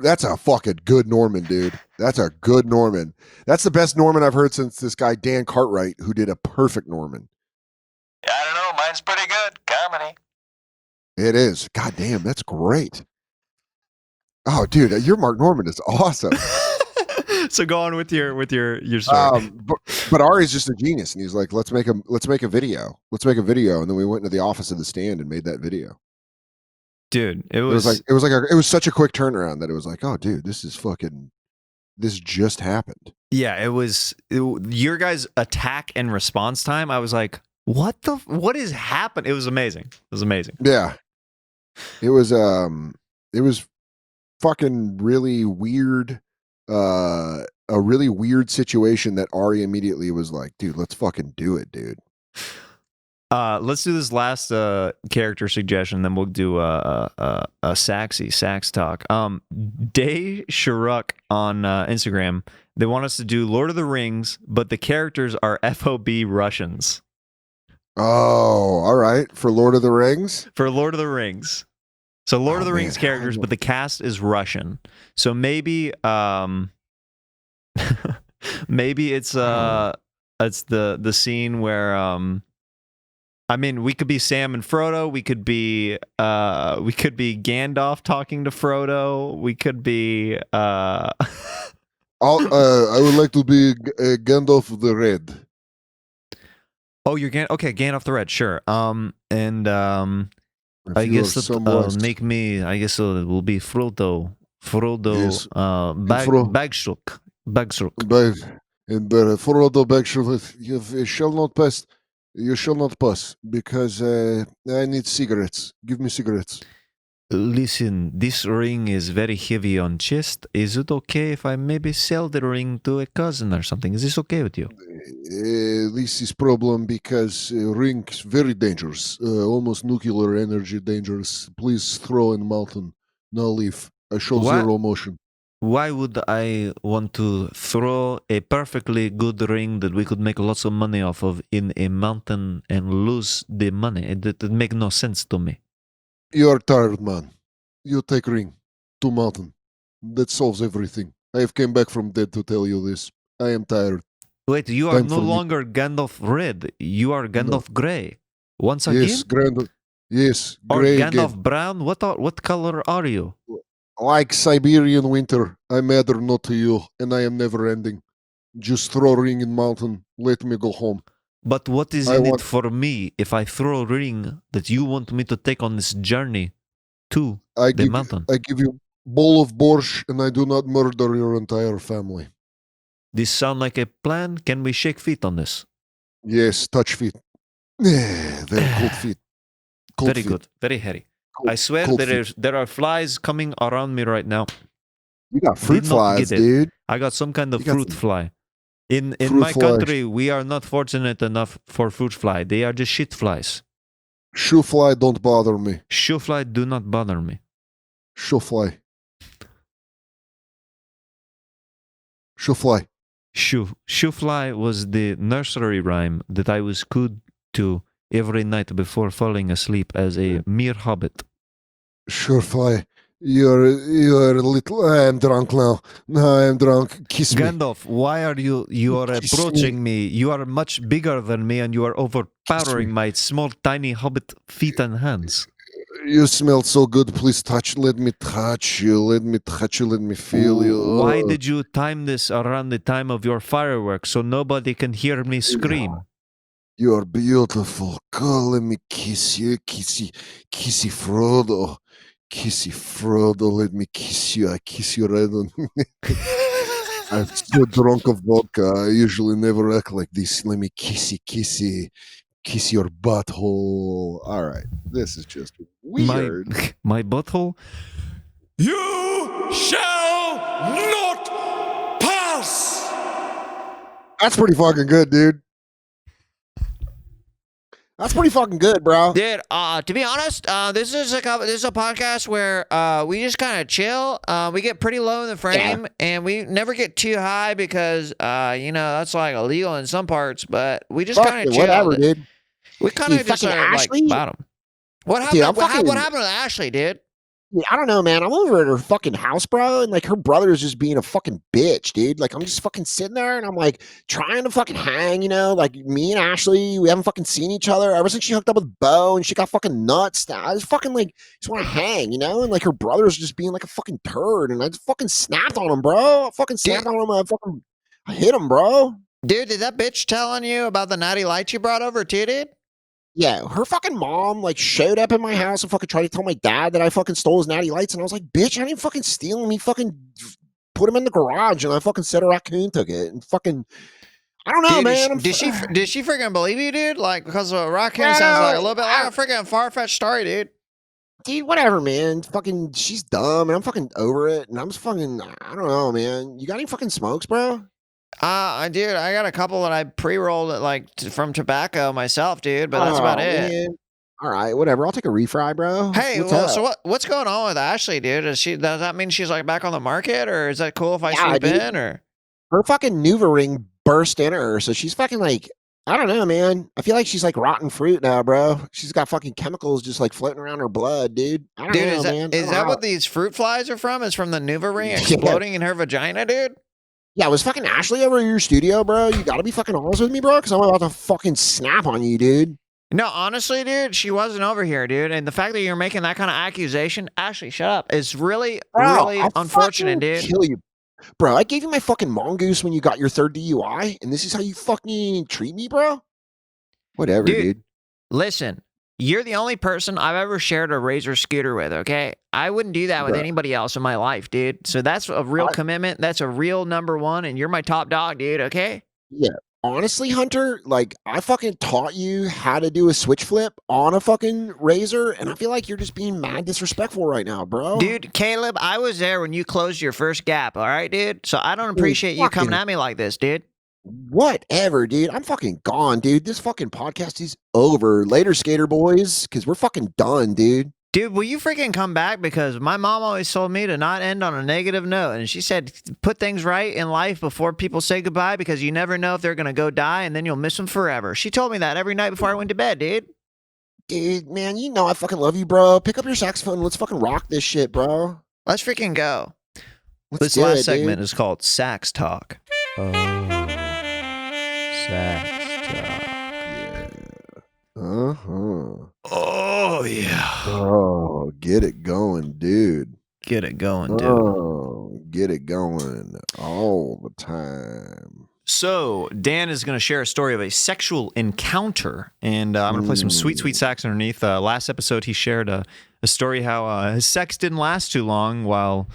That's a fucking good Norman, dude. That's a good Norman. That's the best Norman I've heard since this guy, Dan Cartwright, who did a perfect Norman. I don't know. Mine's pretty good. Comedy. It is. God damn, that's great. Oh, dude, your Mark Norman is awesome. So go on with your story. But Ari's just a genius, and he's like, let's make a video. Let's make a video, and then we went into the office of the stand and made that video. Dude, it was such a quick turnaround that it was like, oh, dude, this just happened. Yeah, your guys' attack and response time. I was like, what is happening? It was amazing. It was amazing. Yeah, it was fucking really weird. A really weird situation that Ari immediately was like, dude, let's fucking do it, dude. Let's do this last character suggestion, then we'll do a sax talk. Day Sharuk on Instagram, they want us to do Lord of the Rings, but the characters are FOB Russians. Oh, all right. For Lord of the Rings? For Lord of the Rings. So Lord of the Rings characters, but the cast is Russian. So maybe maybe it's the scene where I mean, we could be Sam and Frodo. We could be Gandalf talking to Frodo. We could be. I would like to be Gandalf the Red. Oh, you're Gandalf the Red, sure. I guess that make me. I guess it will be Frodo. Yes. Bagstruck. But Frodo Bagstruck, you shall not pass. You shall not pass because I need cigarettes. Give me cigarettes. Listen, this ring is very heavy on chest. Is it okay if I maybe sell the ring to a cousin or something? Is this okay with you? This is problem because rings very dangerous, almost nuclear energy dangerous. Please throw in mountain, no leave. I show zero motion. Why would I want to throw a perfectly good ring that we could make lots of money off of in a mountain and lose the money? It makes no sense to me. You are tired, man. You take ring to mountain. That solves everything. I have came back from dead to tell you this. I am tired. Wait, you are no longer Gandalf Red. You are Gandalf Grey. Once again? Yes, or Grey Gandalf again. Brown? What color are you? Like Siberian winter, I matter not to you, and I am never ending. Just throw ring in mountain, let me go home. But what is in it for me if I throw a ring that you want me to take on this journey to the mountain? I give you bowl of borscht, and I do not murder your entire family. This sound like a plan? Can we shake feet on this? Yes, touch feet. Very cold feet. Very good. Very hairy. I swear there are flies coming around me right now. You got fruit flies, dude. I got some kind of fruit fly. In my country, we are not fortunate enough for fruit fly. They are just shit flies. Shoe fly don't bother me. Shoe fly do not bother me. Shoe fly. Shoe fly. Shoe fly was the nursery rhyme that I was cooed to every night before falling asleep as a mere hobbit. Sure fly. You're a little. I am drunk now. I am drunk. Kiss me. Gandalf, why are you are approaching me? You are much bigger than me and you are overpowering my small tiny hobbit feet and hands. You smell so good. Please touch. Let me touch you. Let me touch you. Let me feel you. Why did you time this around the time of your fireworks so nobody can hear me scream? You're beautiful. Girl, let me kiss you. Kissy Frodo. Kissy Frodo, let me kiss you. I kiss you right on. I'm so drunk of vodka. I usually never act like this. Let me kiss your butthole. All right. This is just weird. My butthole? You shall not pass! That's pretty fucking good, dude. That's pretty fucking good, bro. Dude, to be honest, this is a podcast where we just kind of chill. We get pretty low in the frame, and we never get too high because that's like illegal in some parts. But we just kind of chill. Whatever, dude. We kind of just are like bottom. What happened? Dude, what happened to Ashley, dude? I don't know, man. I'm over at her fucking house, bro, and like her brother is just being a fucking bitch, dude. Like I'm just fucking sitting there and I'm like trying to fucking hang, like me and Ashley, we haven't fucking seen each other ever since she hooked up with Bo and she got fucking nuts. I just fucking like just want to hang, and like her brother's just being like a fucking turd, and I just fucking snapped on him, bro. I fucking snapped on him. I hit him, bro. Dude, did that bitch telling you about the natty lights you brought over too, dude? Yeah, her fucking mom like showed up in my house and fucking tried to tell my dad that I fucking stole his natty lights, and I was like, bitch, I didn't fucking steal him. He fucking put him in the garage, and I fucking said a raccoon took it, and fucking I don't know, dude, man. Did she freaking believe you, dude? Like because a raccoon sounds like a little bit like a freaking far-fetched story, dude. Dude, whatever, man. Fucking, she's dumb, and I'm fucking over it, and I'm just fucking, I don't know, man. You got any fucking smokes, bro? I got a couple that I pre-rolled from tobacco myself, dude, but that's about it. Man. All right, whatever. I'll take a refry, bro. Hey, so what's going on with Ashley, dude? Does that mean she's like back on the market, or is that cool if I sleep in, or her fucking Nuva ring burst in her, so she's fucking like, I don't know, man. I feel like she's like rotten fruit now, bro. She's got fucking chemicals just like floating around her blood, dude. I don't know, man. Is that what these fruit flies are from? Is from the Nuva ring exploding in her vagina, dude? Yeah, was fucking Ashley over at your studio, bro? You gotta be fucking honest with me, bro, because I'm about to fucking snap on you, dude. No, honestly, dude, she wasn't over here, dude. And the fact that you're making that kind of accusation, Ashley, shut up. It's really, really unfortunate, dude. Kill you. Bro, I gave you my fucking mongoose when you got your third DUI, and this is how you fucking treat me, bro? Whatever, dude. Listen, you're the only person I've ever shared a Razor scooter with, okay? I wouldn't do that with anybody else in my life, dude. So that's a real commitment. That's a real number one, and you're my top dog, dude, okay? Yeah. Honestly, Hunter, like, I fucking taught you how to do a switch flip on a fucking Razor, and I feel like you're just being mad disrespectful right now, bro. Dude, Caleb, I was there when you closed your first gap, all right, dude? So I don't appreciate you coming at me like this, dude. Whatever, dude. I'm fucking gone, dude. This fucking podcast is over. Later, skater boys, because we're fucking done, dude. Dude, will you freaking come back? Because my mom always told me to not end on a negative note. And she said, put things right in life before people say goodbye, because you never know if they're going to go die and then you'll miss them forever. She told me that every night before I went to bed, dude. Dude, man, you know I fucking love you, bro. Pick up your saxophone. Let's fucking rock this shit, bro. Let's freaking go. This last segment is called Sax Talk. Oh, Sax Talk. Oh, yeah. Oh, get it going, dude. Get it going, dude. Oh, get it going all the time. So, Dan is going to share a story of a sexual encounter, and I'm going to play some sweet, sweet sax underneath. Last episode, he shared a story how his sex didn't last too long while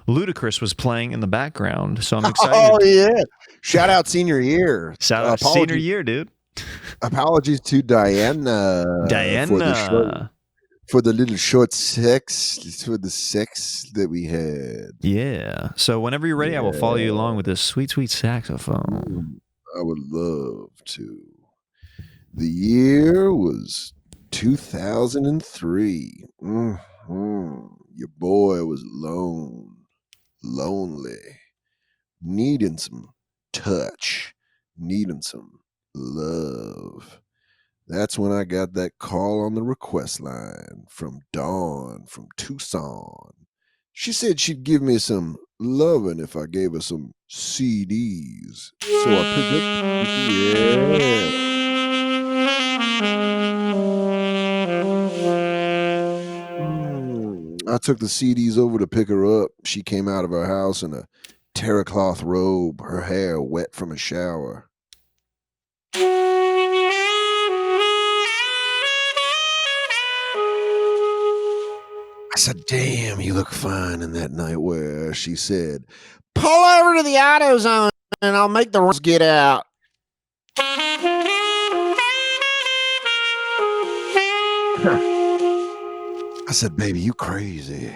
Ludacris was playing in the background. So I'm excited. Oh, yeah. Shout out senior year. Shout out senior year, dude. Apologies to Diana. For the little short sex, for the sex that we had. Yeah. So whenever you're ready, I will follow you along with this sweet, sweet saxophone. I would love to. The year was 2003. Your boy was lonely, needing some touch, needing some love. That's when I got that call on the request line from Dawn from Tucson. She said she'd give me some loving if I gave her some CDs. So I picked up. I took the CDs over to pick her up. She came out of her house in a terra cloth robe, her hair wet from a shower. said, damn, you look fine in that nightwear. She said, Pull over to the auto zone and I'll make the runs get out. I said, baby, you crazy.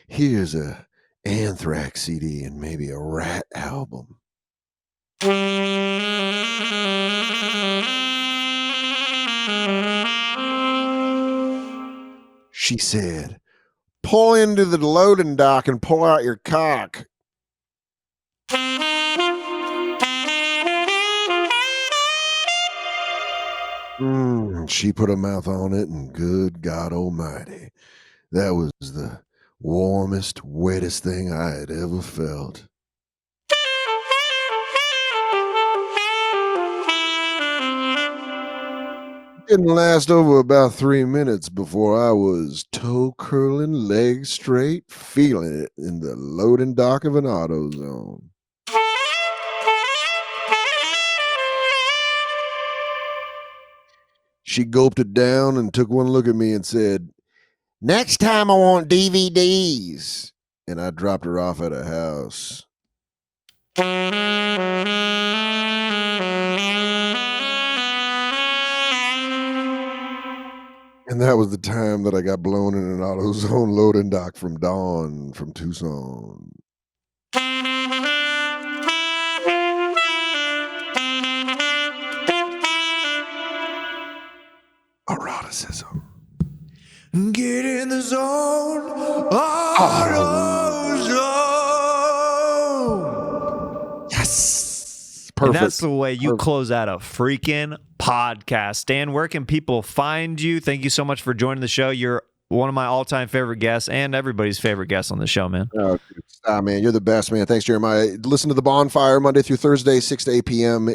Here's a Anthrax CD and maybe a Rat album. She said, pull into the loading dock and pull out your cock. She put her mouth on it, and good God Almighty, that was the warmest, wettest thing I had ever felt. Didn't last over about 3 minutes before I was toe curling, legs straight, feeling it in the loading dock of an AutoZone. She gulped it down and took one look at me and said, next time I want DVDs. And I dropped her off at a house. And that was the time that I got blown in an AutoZone loading dock from Dawn from Tucson. Eroticism. Get in the zone. AutoZone. Yes. Perfect. And that's the way you close out a freaking podcast. Dan, where can people find you? Thank you so much for joining the show. You're one of my all-time favorite guests and everybody's favorite guest on the show, man. Oh, man, you're the best, man. Thanks, Jeremiah. Listen to the Bonfire Monday through Thursday, 6 to 8 p.m.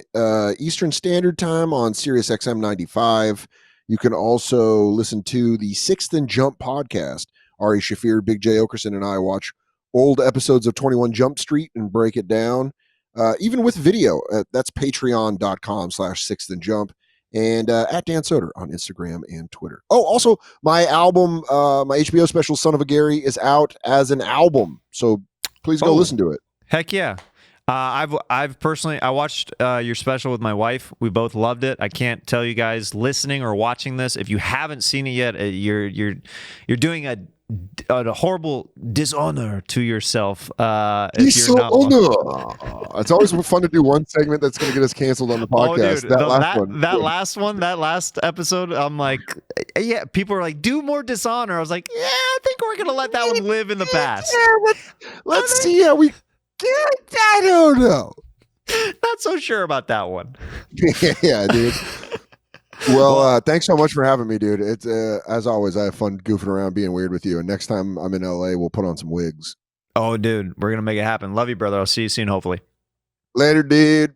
Eastern Standard Time on Sirius XM 95. You can also listen to the Sixth and Jump podcast. Ari Shafir, Big J Okerson, and I watch old episodes of 21 Jump Street and break it down, even with video. That's patreon.com/Sixth and Jump. And at Dan Soder on Instagram and Twitter. Oh, also, my album, my HBO special, Son of a Gary, is out as an album. So please go listen to it. Heck yeah. I've personally, I watched your special with my wife. We both loved it. I can't tell you guys listening or watching this, if you haven't seen it yet, you're doing a horrible dishonor to yourself. If you're not, it's always fun to do one segment that's going to get us canceled on the podcast. Oh, dude, that last episode, I'm like, yeah, people are like, do more dishonor. I was like, yeah, I think we're going to let that one live in the past. Yeah, let's see how we get. I don't know. Not so sure about that one. Yeah, dude. Well, thanks so much for having me, dude. It's as always, I have fun goofing around, being weird with you. And next time I'm in LA, we'll put on some wigs. Oh, dude, we're gonna make it happen. Love you, brother. I'll see you soon, hopefully. Later, dude.